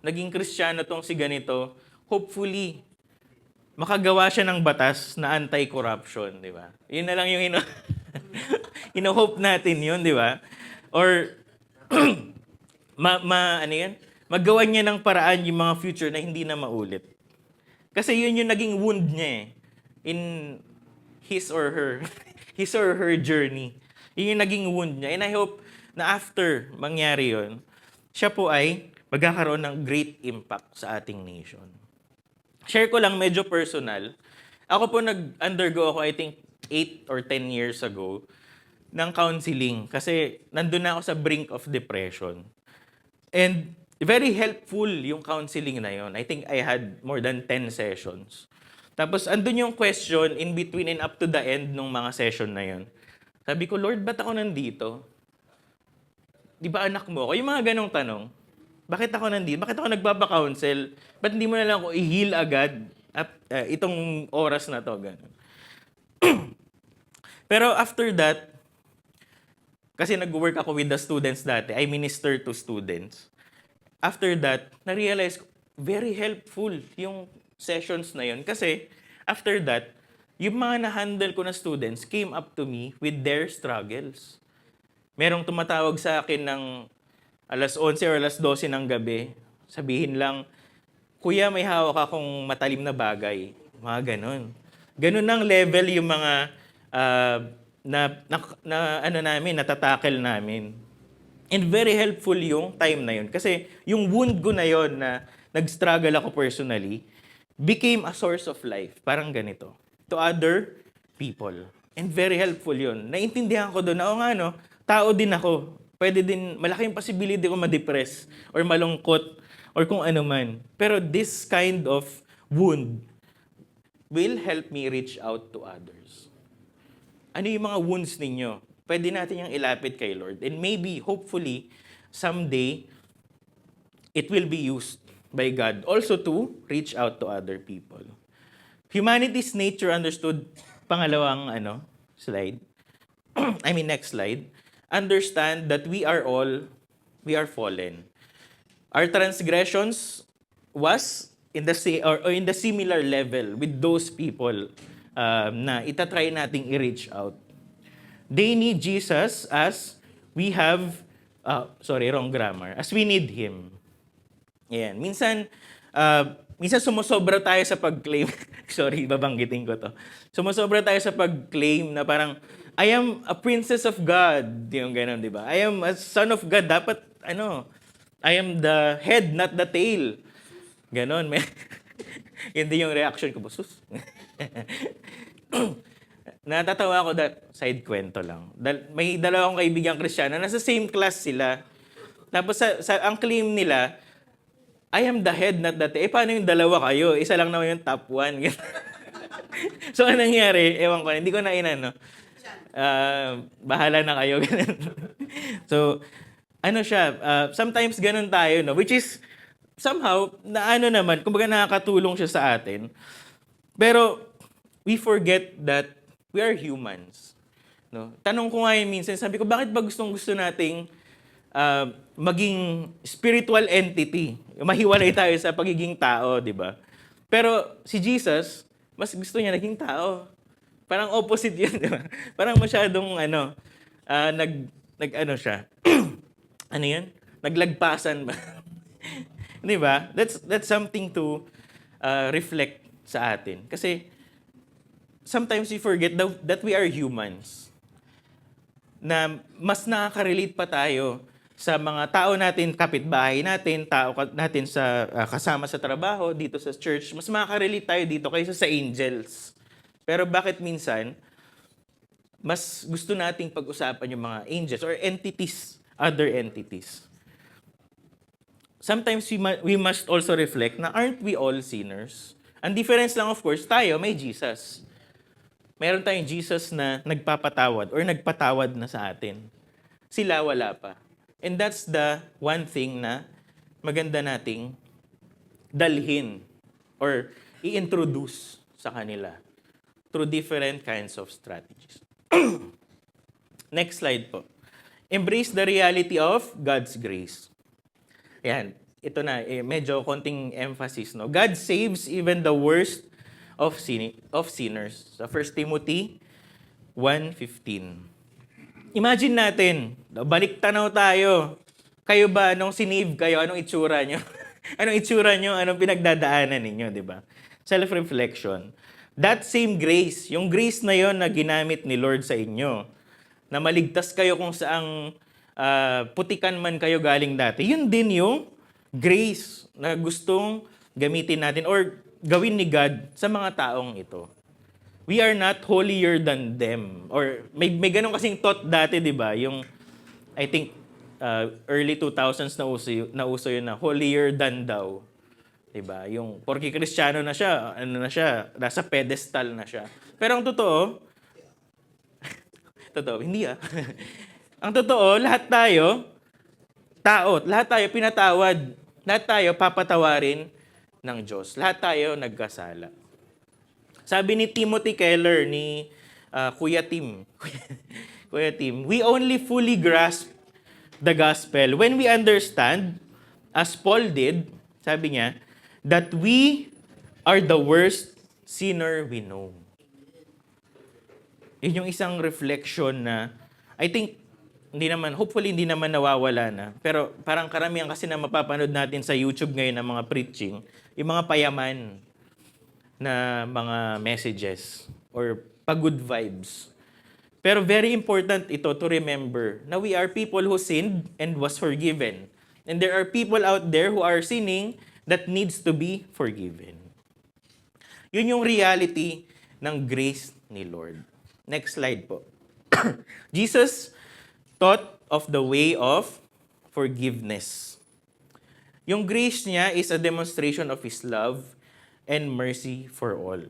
naging Kristiyano tong si ganito, hopefully, makagawa siya ng batas na anti-corruption, di ba? Yun na lang yung ino-hope natin yun, di ba? Or, magawa niya ng paraan yung mga future na hindi na maulit. Kasi yun yung naging wound niya in his or her journey. Yun yung naging wound niya. And I hope na after mangyari yun, siya po ay magkakaroon ng great impact sa ating nation. Share ko lang, medyo personal. Ako po nag-undergo ako, I think, 8 or 10 years ago, ng counseling. Kasi nandun na ako sa brink of depression. And very helpful yung counseling na yun. I think I had more than 10 sessions. Tapos andun yung question in between and up to the end ng mga session na yun. Sabi ko, Lord, ba't ako nandito? Di ba anak mo ako? Yung mga ganong tanong. Bakit ako nandito? Bakit ako nagbaba-counsel? Ba't hindi mo na lang ako i-heal agad itong oras na to? Ganun. Pero after that, kasi nag-work ako with the students dati, I minister to students. After that, na-realize ko, very helpful yung sessions na yun. Kasi after that, yung mga na-handle ko na students came up to me with their struggles. Merong tumatawag sa akin ng alas 11 or alas 12 ng gabi. Sabihin lang, Kuya, may hawak akong matalim na bagay. Mga ganon. Ganon ang level yung mga natatakel namin. And very helpful yung time na yun. Kasi yung wound ko na yun na nag-struggle ako personally became a source of life. Parang ganito. To other people. And very helpful yun. Naintindihan ko doon na, o nga no, tao din ako. Pwede din, malaking possibility ko ma-depress or malungkot or kung ano man. Pero this kind of wound will help me reach out to others. Ano yung mga wounds ninyo? Pwede natin yung ilapit kay Lord. And maybe, hopefully, someday, it will be used by God also to reach out to other people. Humanity's nature understood, pangalawang slide. Next slide. Understand that we are fallen. Our transgressions was in the similar level with those people na itatry nating i-reach out. They need Jesus as we have, wrong grammar, as we need Him. Yan. Minsan sumusobra tayo sa pag-claim. Sorry, babanggitin ko to. Sumusobra tayo sa pag-claim na parang, I am a princess of God. Yung gano'n, di ba? I am a son of God. Dapat, I am the head, not the tail. Ganon. Yun din yung reaction ko. Sus. Natatawa ako side kwento lang. May dalawang kaibigang Kristiyano, nasa same class sila. Tapos ang claim nila, I am the head, not the tail. Paano yung dalawa kayo? Isa lang naman yung top 1. So, anong nangyari? Ewan ko, hindi ko na inano. Bahala na kayo. So, sometimes ganun tayo, no? Which is, somehow, kumbaga nakakatulong siya sa atin. Pero, we forget that we are humans. No? Tanong ko nga minsan, sabi ko, bakit ba gustong-gusto nating maging spiritual entity? Mahiwalay tayo sa pagiging tao, di ba? Pero si Jesus, mas gusto niya naging tao. Parang opposite yun, di ba? Parang masyadong, siya. Ano yan? Naglagpasan ba? Di ba? That's something to reflect sa atin. Kasi sometimes we forget that we are humans. Na mas nakaka-relate pa tayo sa mga tao natin, kapitbahay natin, tao natin sa kasama sa trabaho, dito sa church. Mas makaka-relate tayo dito kaysa sa angels. Pero bakit minsan, mas gusto nating pag-usapan yung mga angels or entities, other entities. Sometimes we must also reflect na aren't we all sinners? Ang difference lang, of course, tayo may Jesus. Meron tayong Jesus na nagpapatawad or nagpatawad na sa atin. Sila wala pa. And that's the one thing na maganda nating dalhin or i-introduce sa kanila through different kinds of strategies. Next slide po. Embrace the reality of God's grace. Yan. Ito na, medyo konting emphasis. No? God saves even the worst of sinners. Sa 1 Timothy 1:15. Imagine natin, balik tanaw tayo. Kayo ba, nung sinave kayo, anong itsura nyo? Anong itsura nyo? Anong pinagdadaanan ninyo, di ba? Self-reflection. That same grace, yung grace na yon na ginamit ni Lord sa inyo, na maligtas kayo kung saang putikan man kayo galing dati, yun din yung grace na gustong gamitin natin or gawin ni God sa mga taong ito. We are not holier than them. Or may ganun kasing thought dati, di ba? Yung, I think, early 2000s na uso yun na holier than thou. Diba? Yung porke Kristiyano na siya, nasa pedestal na siya. Pero ang totoo, hindi ah. Ang totoo, lahat tayo, lahat tayo pinatawad, lahat tayo papatawarin ng Diyos. Lahat tayo nagkasala. Sabi ni Timothy Keller, ni Kuya Tim, we only fully grasp the gospel when we understand, as Paul did, sabi niya, that we are the worst sinner we know. Yun yung isang reflection na, I think, hopefully hindi naman nawawala na. Pero parang karamihan kasi na mapapanood natin sa YouTube ngayon ng mga preaching, yung mga payaman na mga messages or pag-good vibes. Pero very important ito to remember na we are people who sinned and was forgiven. And there are people out there who are sinning that needs to be forgiven. Yun yung reality ng grace ni Lord. Next slide po. Jesus taught of the way of forgiveness. Yung grace niya is a demonstration of His love and mercy for all.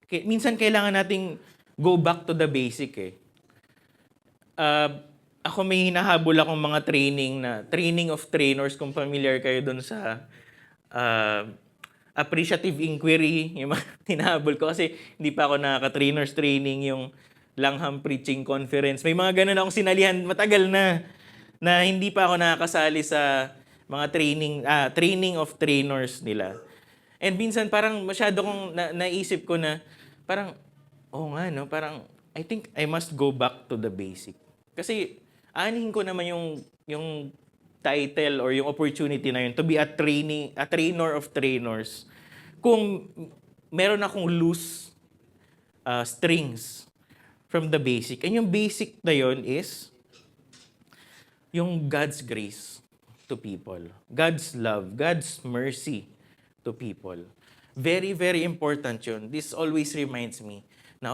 Minsan kailangan nating go back to the basic eh. Ako may hinahabol akong mga training of trainers, kung familiar kayo dun sa appreciative inquiry, yung mga hinahabol ko kasi hindi pa ako nakaka-trainers training, yung Langham Preaching Conference. May mga ganun akong sinalihan matagal na hindi pa ako nakakasali sa mga training of trainers nila. And minsan parang masyado kong naisip ko na parang, parang I think I must go back to the basic. Kasi aanihin ko naman yung title or yung opportunity na yun to be a trainer of trainers kung meron akong loose strings from the basic. And yung basic na yun is yung God's grace to people. God's love, God's mercy to people. Very, very important yun. This always reminds me na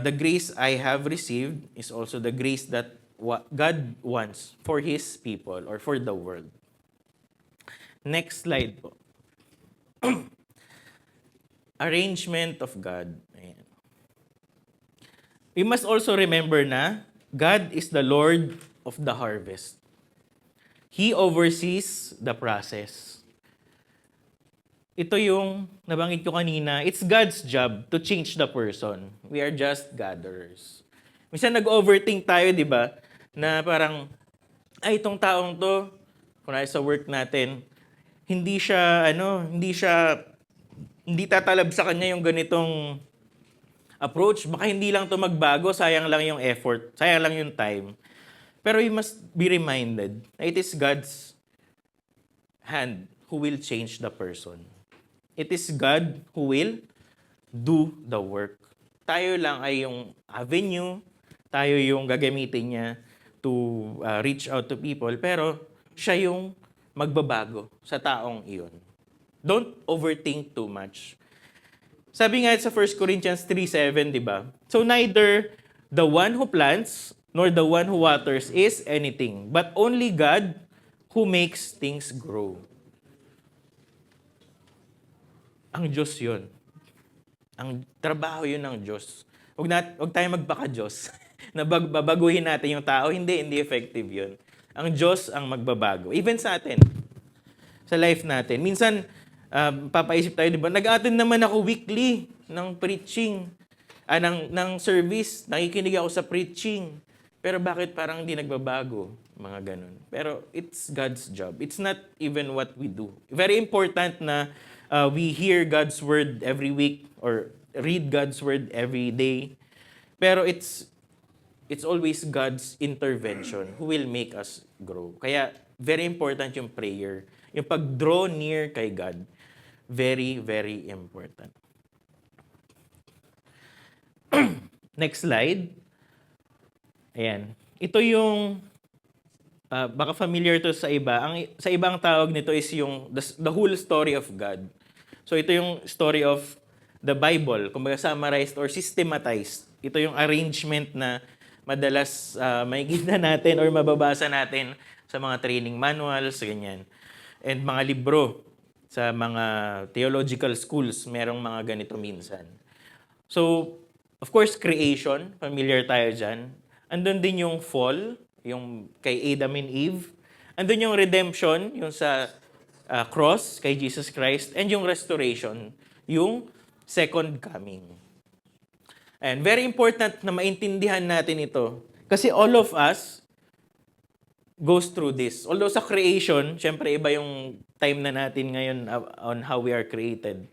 the grace I have received is also the grace that God wants for His people or for the world. Next slide po. Arrangement of God. Ayan. We must also remember na God is the Lord of the harvest. He oversees the process. Ito yung nabanggit ko kanina, it's God's job to change the person. We are just gatherers. Minsan nag-overthink tayo, di ba? Na parang, itong taong to, kung sa work natin, hindi tatalab sa kanya yung ganitong approach. Baka hindi lang to magbago, sayang lang yung effort, sayang lang yung time. Pero we must be reminded na it is God's hand who will change the person. It is God who will do the work. Tayo lang ay yung avenue, tayo yung gagamitin niya to reach out to people, pero siya yung magbabago sa taong iyon. Don't overthink too much. Sabi nga sa 1 Corinthians 3:7, di ba? So neither the one who plants nor the one who waters is anything, but only God who makes things grow. Ang Diyos yun. Ang trabaho yun ng Diyos. Huwag tayo magpaka-Diyos na babaguhin natin yung tao. Hindi effective yun. Ang Diyos ang magbabago. Even sa atin, sa life natin. Minsan, papaisip tayo, di ba? Nag-attend naman ako weekly ng preaching, ng service. Nakikinig ako sa preaching. Pero bakit parang hindi nagbabago? Mga ganun. Pero it's God's job. It's not even what we do. Very important na we hear God's word every week or read God's word every day. Pero it's it's always God's intervention who will make us grow. Kaya, very important yung prayer. Yung pag-draw near kay God. Very, very important. Next slide. Ayan. Ito yung, baka familiar to sa iba. Sa ibang tawag nito is yung the whole story of God. So ito yung story of the Bible, kumbaga summarized or systematized. Ito yung arrangement na madalas makikita natin or mababasa natin sa mga training manuals, ganyan. And mga libro sa mga theological schools, merong mga ganito minsan. So, of course, creation, familiar tayo dyan. Andun din yung fall, yung kay Adam and Eve. Andun yung redemption, yung sa cross, kay Jesus Christ. And yung restoration, yung second coming. And very important na maintindihan natin ito. Kasi all of us goes through this. Although sa creation, syempre iba yung time na natin ngayon on how we are created.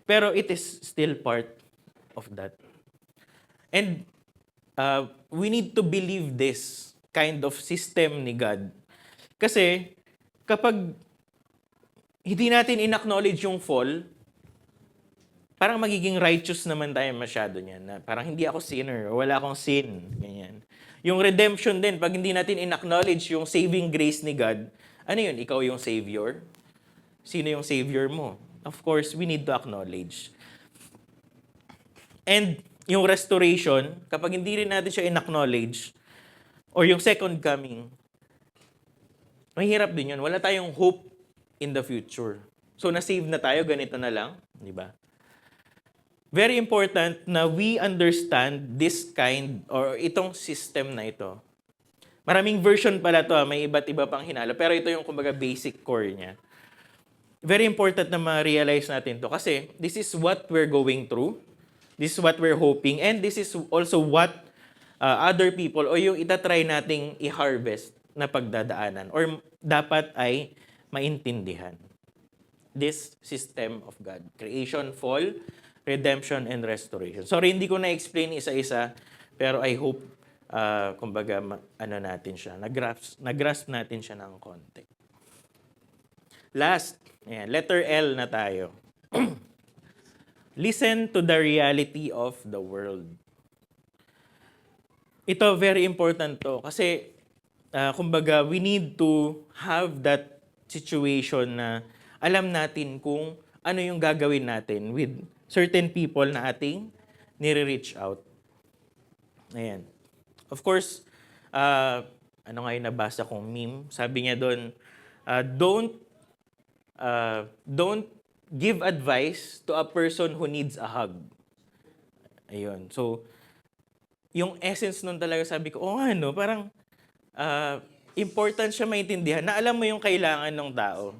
Pero it is still part of that. And we need to believe this kind of system ni God. Kasi kapag hindi natin in-acknowledge yung fall, parang magiging righteous naman tayo masyado niyan. Na parang hindi ako sinner, wala akong sin. Ganyan. Yung redemption din, pag hindi natin in-acknowledge yung saving grace ni God, ano yun? Ikaw yung savior? Sino yung savior mo? Of course, we need to acknowledge. And yung restoration, kapag hindi rin natin siya in-acknowledge, or yung second coming, mahirap din yun. Wala tayong hope in the future. So, na-save na tayo, ganito na lang. Di ba? Very important na we understand this kind or itong system na ito. Maraming version pala to, may iba't iba pang hinalo. Pero ito yung kumbaga basic core niya. Very important na ma-realize natin to kasi this is what we're going through. This is what we're hoping. And this is also what other people o yung itatry nating i-harvest na pagdadaanan or dapat ay maintindihan. This system of God. Creation, fall, redemption, and restoration. Sorry, hindi ko na-explain isa-isa, pero I hope, kumbaga, natin siya, nag-grasp natin siya ng konti. Last, ayan, letter L na tayo. Listen to the reality of the world. Ito, very important to, kasi, kumbaga, we need to have that situation na alam natin kung ano yung gagawin natin with certain people na ating nire-reach out. Ayan. Of course, ano nga yung nabasa kong meme? Sabi niya doon, don't give advice to a person who needs a hug. Ayun. So, yung essence nun talaga sabi ko, parang important siya maintindihan na alam mo yung kailangan ng tao.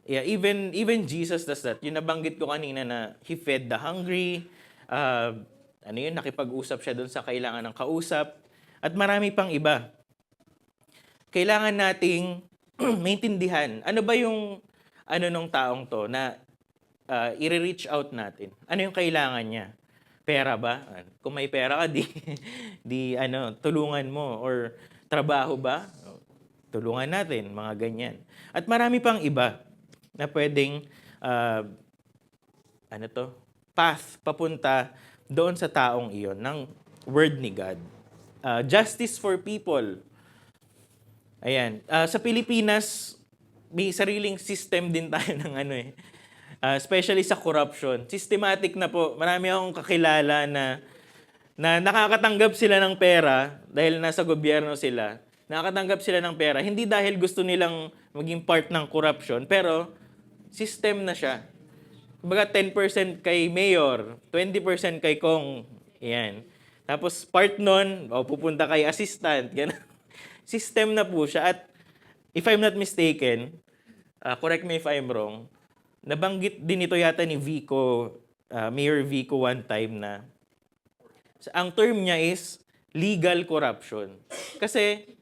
Yeah, even Jesus does that. Yung nabanggit ko kanina na he fed the hungry, nakipag-usap siya doon sa kailangan ng kausap, at marami pang iba. Kailangan nating maintindihan, ano ba yung nung taong to na i-reach out natin? Ano yung kailangan niya? Pera ba? Kung may pera ka, tulungan mo. Or trabaho ba? Tulungan natin, mga ganyan. At marami pang iba na pwedeng path papunta doon sa taong iyon ng word ni God. Justice for people. Ayan. Sa Pilipinas, may sariling system din tayo ng especially sa corruption. Systematic na po. Marami akong kakilala na nakakatanggap sila ng pera dahil nasa gobyerno sila. Nakakatanggap sila ng pera, hindi dahil gusto nilang maging part ng corruption, pero system na siya. Kumbaga 10% kay mayor, 20% kay kong. Yan. Tapos part nun, pupunta kay assistant. Ganun. System na po siya. At if I'm not mistaken, correct me if I'm wrong, nabanggit din ito yata ni Vico, Mayor Vico one time na ang term niya is legal corruption. Kasi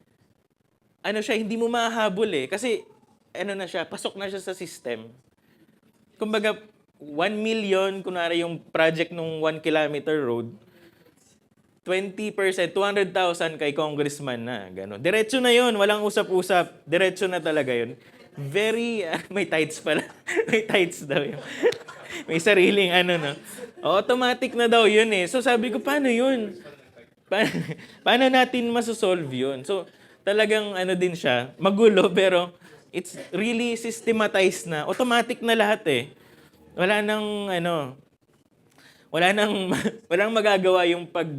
hindi mo mahahabol eh. Kasi pasok na siya sa system. Kumbaga, 1 million, kunwari yung project nung 1 kilometer road, 20%, 200,000 kay congressman na, gano'n. Diretso na yun, walang usap-usap. Diretso na talaga yun. Very, may tights pala. May tights daw yun. May sariling ano, no? Automatic na daw yun eh. So sabi ko, paano yun? Paano natin masosolve yun? So talagang ano din siya, magulo pero it's really systematized na. Automatic na lahat eh. Wala nang ano, walang magagawa yung pag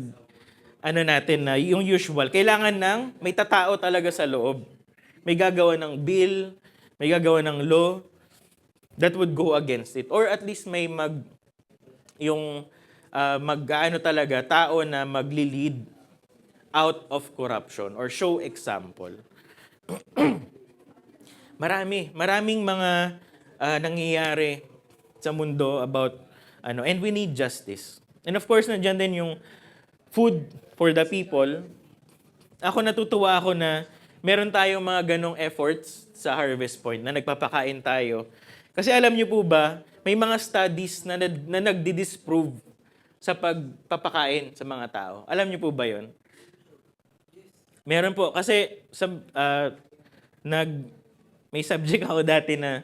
ano natin na yung usual. Kailangan ng may tatao talaga sa loob. May gagawa ng bill, may gagawa ng law that would go against it. Or at least may mag-ano talaga, tao na magli-lead out of corruption or show example. Maraming mga nangyayari sa mundo about ano, and we need justice. And of course, nandiyan din yung food for the people. Natutuwa ako na meron tayong mga ganong efforts sa Harvest Point na nagpapakain tayo. Kasi alam niyo po ba, may mga studies na nagdi-disprove sa pagpapakain sa mga tao. Alam niyo po ba yon? Meron po. Kasi may subject ako dati na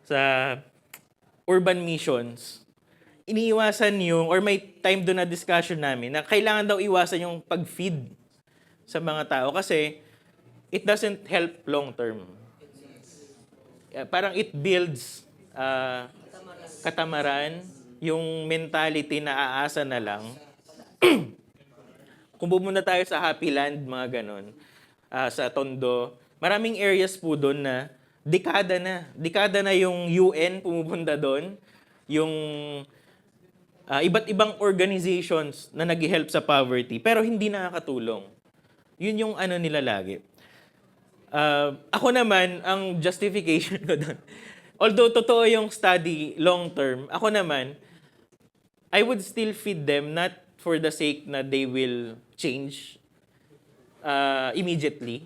sa urban missions, iniiwasan yung, or may time doon na discussion namin, na kailangan daw iwasan yung pag-feed sa mga tao kasi it doesn't help long term. Parang it builds katamaran, yung mentality na aasa na lang. Kung pumunta tayo sa Happy Land, mga ganon, sa Tondo, maraming areas po doon na dekada na yung UN pumupunta doon, yung iba't ibang organizations na nag-help sa poverty, pero hindi nakakatulong. Yun yung ano nila lagi. Ako naman, ang justification ko doon, although totoo yung study long term, ako naman, I would still feed them not for the sake na they will change immediately,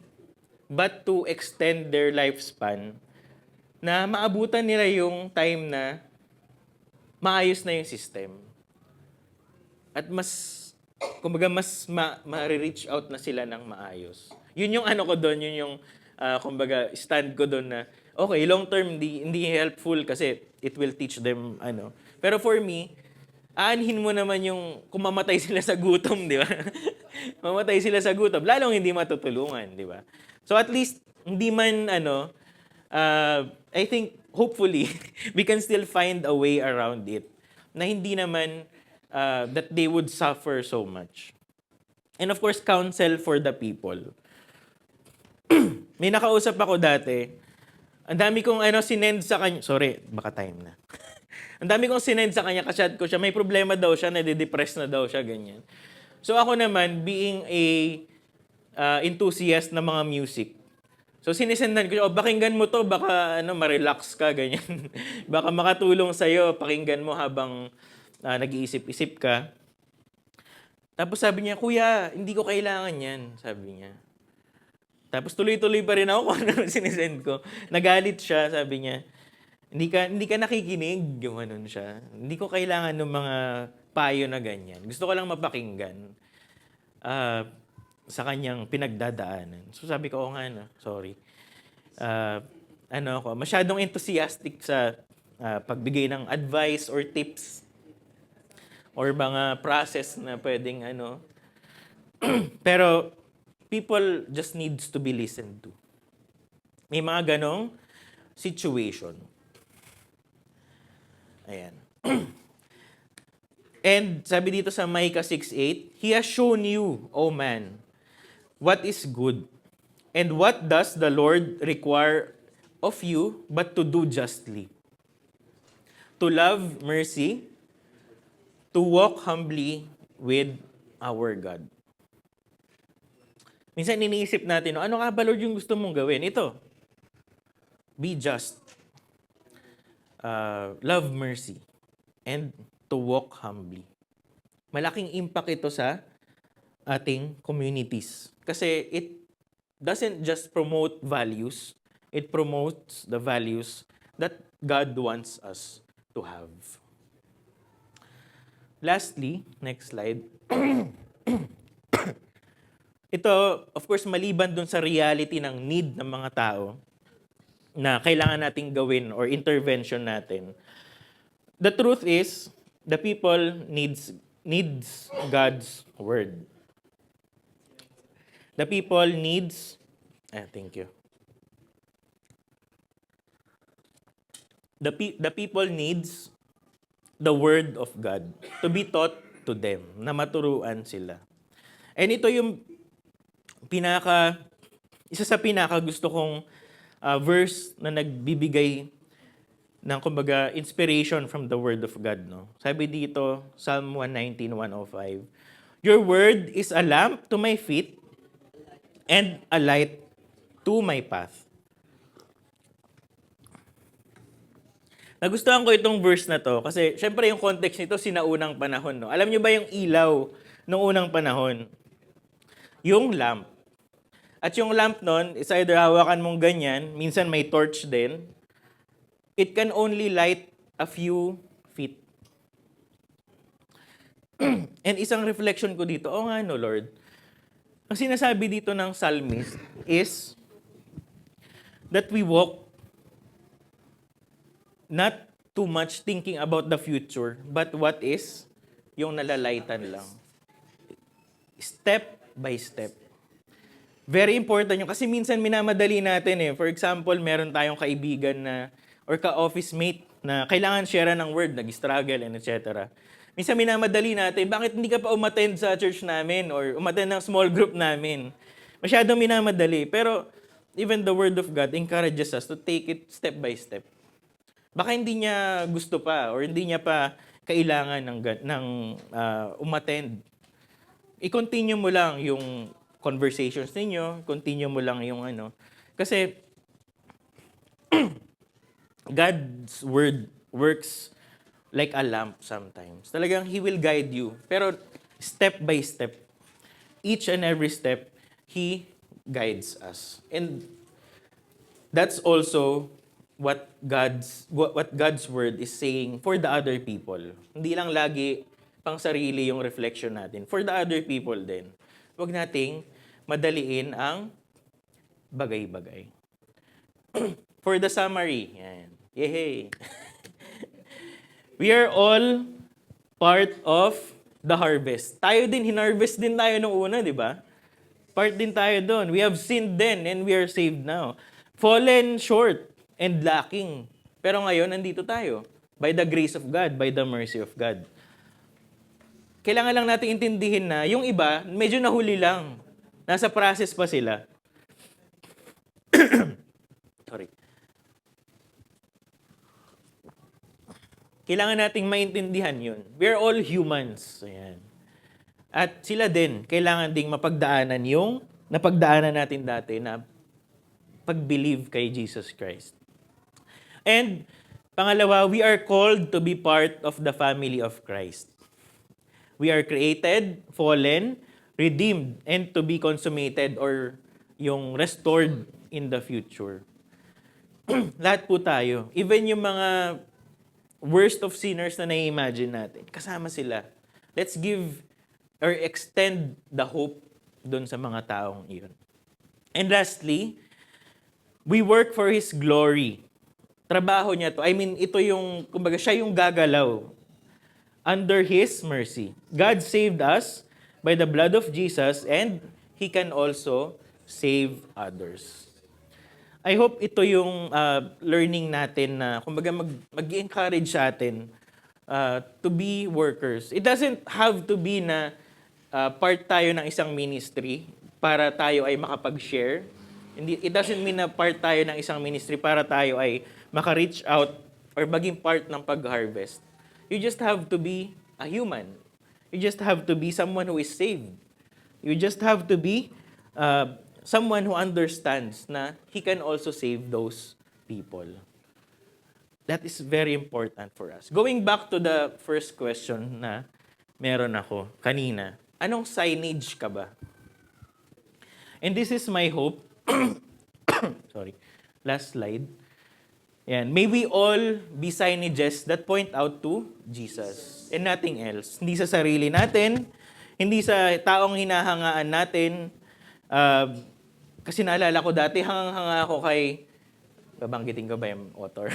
but to extend their lifespan na maabutan nila yung time na maayos na yung system. At kumbaga mas ma-reach out na sila ng maayos. Yun yung ano ko doon, yun yung kumbaga stand ko doon na okay, long term hindi helpful kasi it will teach them ano. Pero for me, aanhin mo naman yung kung mamatay sila sa gutom, di ba? Mamatay sila sa gutom, lalong hindi matutulungan, di ba? So at least hindi man I think hopefully we can still find a way around it na hindi naman that they would suffer so much. And of course, counsel for the people. May nakausap ako dati. Ang dami kong sinend sa kanya. Sorry, baka time na. Ang dami kong sinend sa kanya, kasyat ko siya. May problema daw siya, nade-depress na daw siya, ganyan. So ako naman, being a enthusiast ng mga music, so sinisendan ko siya, pakinggan mo to, baka ma-relax ka, ganyan. Baka makatulong sa'yo, pakinggan mo habang nag-iisip-isip ka. Tapos sabi niya, Kuya, hindi ko kailangan yan, sabi niya. Tapos tuloy-tuloy pa rin ako kung ano sinisend ko. Nagalit siya, sabi niya, hindi ka nakikinig, gumanon siya. Hindi ko kailangan ng mga payo na ganyan. Gusto ko lang mapakinggan sa kanyang pinagdadaanan. So sabi ko, nga na, sorry. Ako, masyadong enthusiastic sa pagbigay ng advice or tips or mga process na pwedeng pero people just needs to be listened to. May mga ganong situation. Ayan. And sabi dito sa Micah 6:8, He has shown you, O man, what is good, and what does the Lord require of you but to do justly, to love mercy, to walk humbly with our God. Minsan iniisip natin, ano nga ba Lord yung gusto mong gawin? Ito, be just, love mercy, and to walk humbly. Malaking impact ito sa ating communities. Kasi it doesn't just promote values, it promotes the values that God wants us to have. Lastly, next slide. ito, of course, maliban dun sa reality ng need ng mga tao na kailangan nating gawin or intervention natin, the truth is, the people needs God's word. The people needs, thank you. The people needs the word of God to be taught to them, na maturuan sila. And ito yung isa sa pinaka gusto kong verse na nagbibigay ng kumbaga inspiration from the word of God, no. Sabi dito, Psalm 119:105, "Your word is a lamp to my feet and a light to my path." Nagustuhan ko itong verse na to kasi syempre yung context nito sinaunang panahon, no. Alam niyo ba yung ilaw nung unang panahon? Yung lamp. At yung lamp nun, is either hawakan mong ganyan, minsan may torch din. It can only light a few feet. And isang reflection ko dito, nga no Lord, ang sinasabi dito ng psalmist is that we walk not too much thinking about the future, but what is yung nalalaitan lang. Step by step. Very important yun. Kasi minsan minamadali natin eh. For example, meron tayong kaibigan na, or ka-office mate na kailangan share ng word, nag-struggle, and etc. Minsan minamadali natin, bakit hindi ka pa umattend sa church namin or umattend ng small group namin? Masyadong minamadali. Pero even the word of God encourages us to take it step by step. Baka hindi niya gusto pa or hindi niya pa kailangan ng umattend. I-continue mo lang yung conversations ninyo, continue mo lang yung ano. Kasi God's word works like a lamp sometimes. Talagang He will guide you. Pero step by step, each and every step, He guides us. And that's also what God's word is saying for the other people. Hindi lang lagi pang sarili yung reflection natin. For the other people din. Huwag nating madaliin ang bagay-bagay. For the summary, yan. Yehey! We are all part of the harvest. Tayo din, hinarvest din tayo nung una, di ba? Part din tayo doon. We have sinned then and we are saved now. Fallen short and lacking. Pero ngayon, nandito tayo. By the grace of God, by the mercy of God. Kailangan lang natin intindihin na yung iba, medyo nahuli lang. Nasa process pa sila. Sorry. Kailangan nating maintindihan yun. We're all humans. Ayan. At sila din, kailangan ding mapagdaanan yung napagdaanan natin dati na pag-believe kay Jesus Christ. And pangalawa, we are called to be part of the family of Christ. We are created, fallen, redeemed, and to be consummated or yung restored in the future. Lahat po tayo. Even yung mga worst of sinners na nai-imagine natin, kasama sila. Let's give or extend the hope dun sa mga taong iyon. And lastly, we work for His glory. Trabaho niya to. I mean, ito yung, kumbaga, siya yung gagalaw. Under His mercy. God saved us by the blood of Jesus and He can also save others. I hope ito yung learning natin na, kumbaga, mag-encourage sa atin to be workers. It doesn't have to be na part tayo ng isang ministry para tayo ay makapag-share. It doesn't mean na part tayo ng isang ministry para tayo ay maka-reach out or maging part ng pag-harvest. You just have to be a human. You just have to be someone who is saved. You just have to be someone who understands na He can also save those people. That is very important for us. Going back to the first question na meron ako kanina, anong signage ka ba? And this is my hope. Sorry. Last slide. Yan. May we all be signages that point out to Jesus and nothing else. Hindi sa sarili natin, hindi sa taong hinahangaan natin, Kasi naalala ko dati, hangang-hanga ako kay, babanggitin ko ba yung author?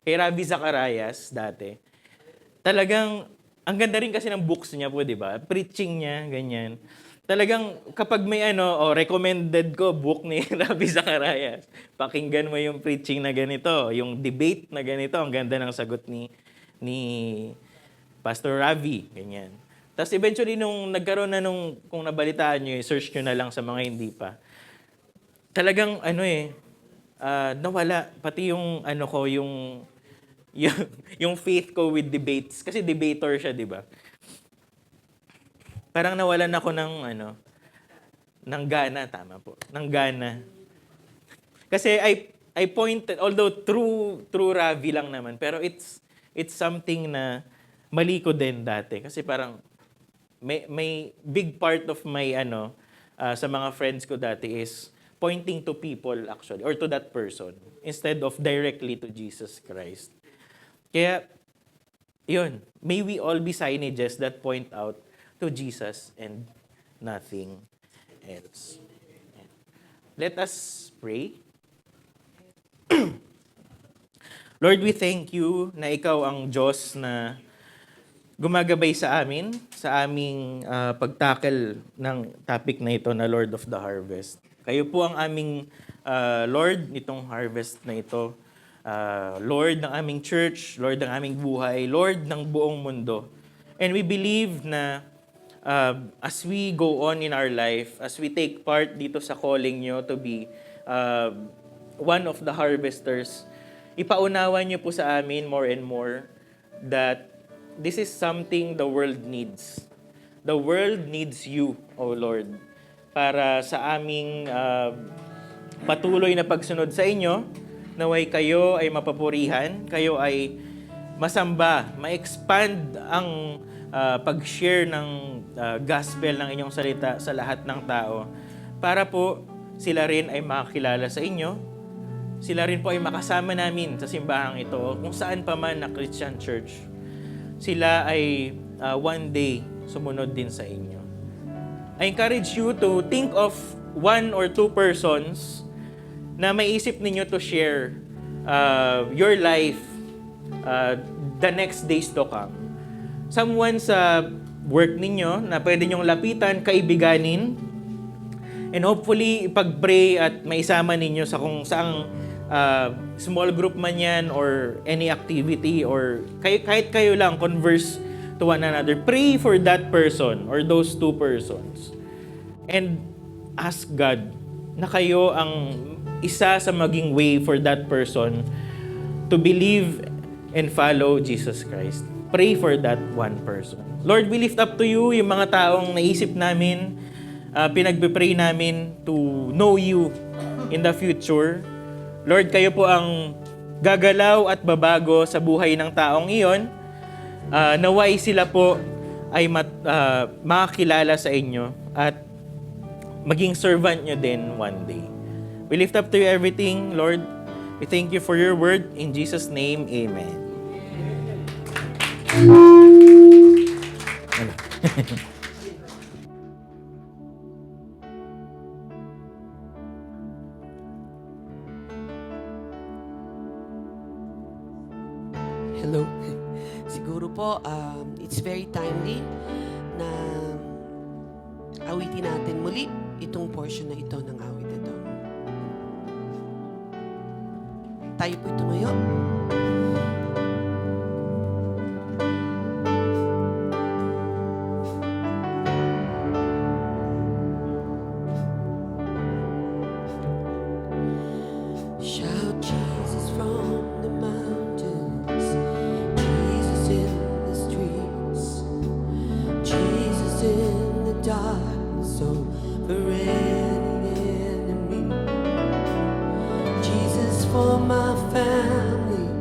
Kay Ravi Zacharias dati. Talagang, ang ganda rin kasi ng books niya po, di ba? Preaching niya, ganyan. Talagang kapag may recommended ko book ni Ravi Zacharias, pakinggan mo yung preaching na ganito, yung debate na ganito, ang ganda ng sagot ni Pastor Ravi, ganyan. Tapos eventually, nung nagkaroon na kung nabalitaan nyo, search nyo na lang sa mga hindi pa. Talagang, nawala. Pati yung, yung faith ko with debates. Kasi debater siya, di ba? Parang nawalan ako ng gana, tama po. Ng gana. Kasi I pointed, although true Ravi lang naman, pero it's something na mali ko din dati. Kasi parang, may big part of my sa mga friends ko dati is pointing to people actually or to that person instead of directly to Jesus Christ. Kaya yun, may we all be signages that point out to Jesus and nothing else. Let us pray. Lord, we thank you na ikaw ang Diyos na gumagabay sa amin, sa aming pagtackle ng topic na ito na Lord of the Harvest. Kayo po ang aming Lord nitong harvest na ito. Lord ng aming church, Lord ng aming buhay, Lord ng buong mundo. And we believe na as we go on in our life, as we take part dito sa calling nyo to be one of the harvesters, ipaunawa nyo po sa amin more and more that this is something the world needs. The world needs you, O Lord, para sa aming patuloy na pagsunod sa inyo, naway kayo ay mapapurihan, kayo ay masamba, ma-expand ang pag-share ng gospel ng inyong salita sa lahat ng tao para po sila rin ay makakilala sa inyo, sila rin po ay makasama namin sa simbahang ito kung saan pa man na Christian church. Sila ay one day sumunod din sa inyo. I encourage you to think of one or two persons na maiisip ninyo to share your life the next days to come. Someone sa work ninyo na pwede nyong lapitan, kaibiganin, and hopefully ipag-pray at maisama ninyo sa kung saang small group man yan or any activity or kahit kayo lang converse to one another. Pray for that person or those two persons. And ask God na kayo ang isa sa maging way for that person to believe and follow Jesus Christ. Pray for that one person. Lord, we lift up to you yung mga taong naisip namin, pinagbe-pray namin to know you in the future. Lord, kayo po ang gagalaw at babago sa buhay ng taong iyon. Naway sila po ay makakilala sa inyo at maging servant nyo din one day. We lift up to you everything, Lord. We thank you for your word. In Jesus' name, amen. Hello. Siguro po, it's very timely na awitin natin muli itong portion na ito ng awit na ito. Tayo po tumayo. Shout Jesus from the mountains, Jesus in the streets, Jesus in the darkness over any enemy, Jesus for my family,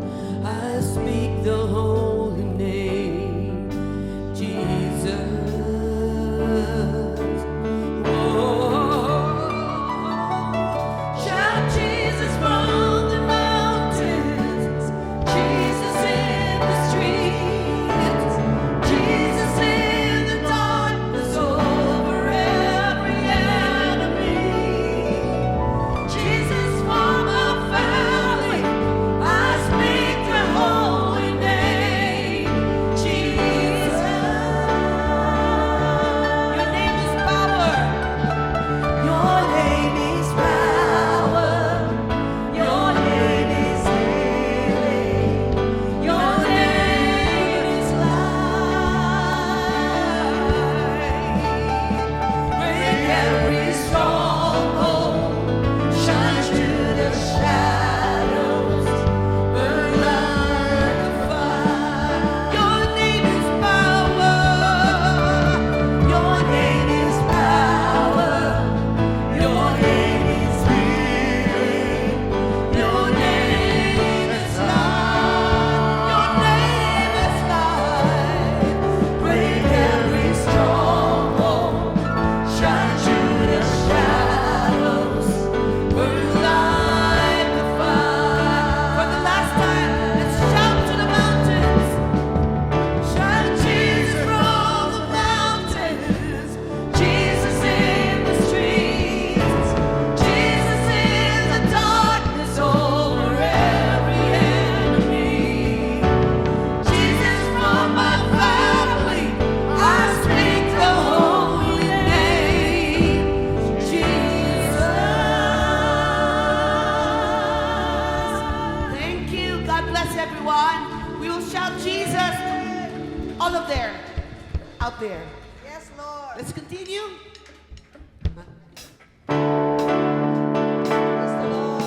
Thank you. Praise the Lord.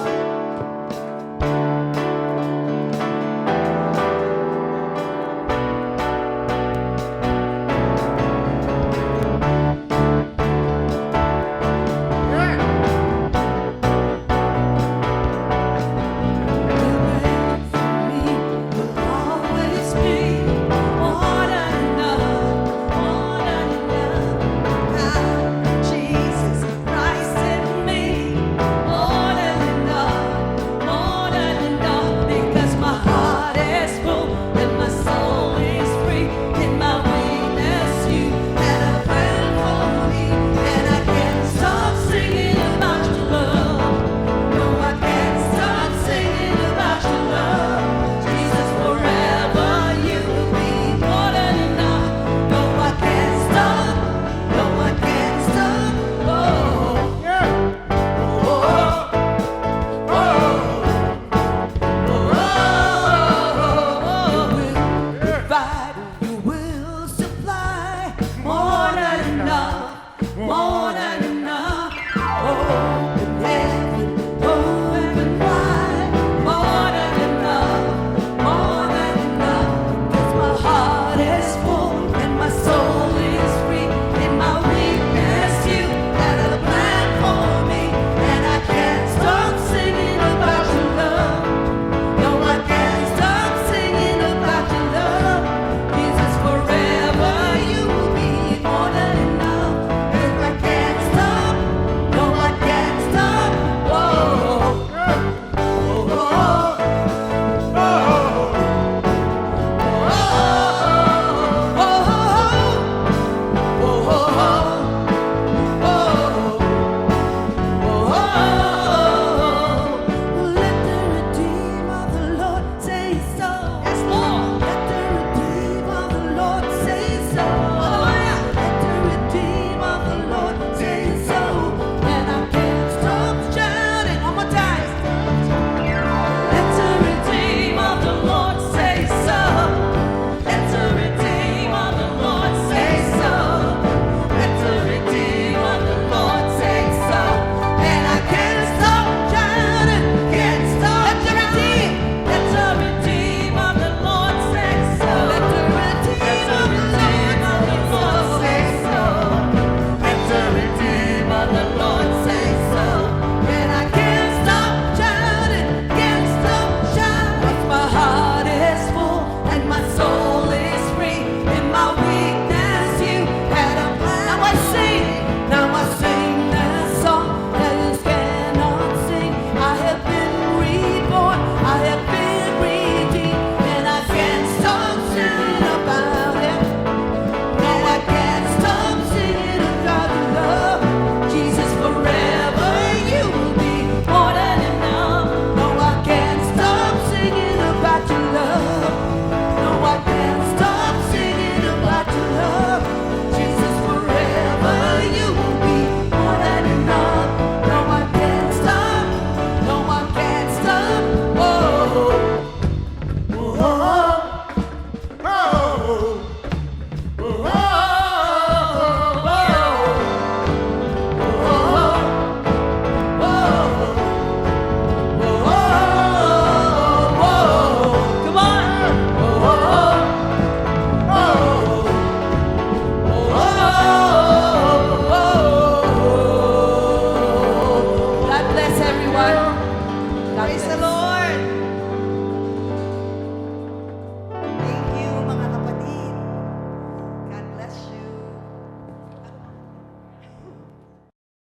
Praise the Lord.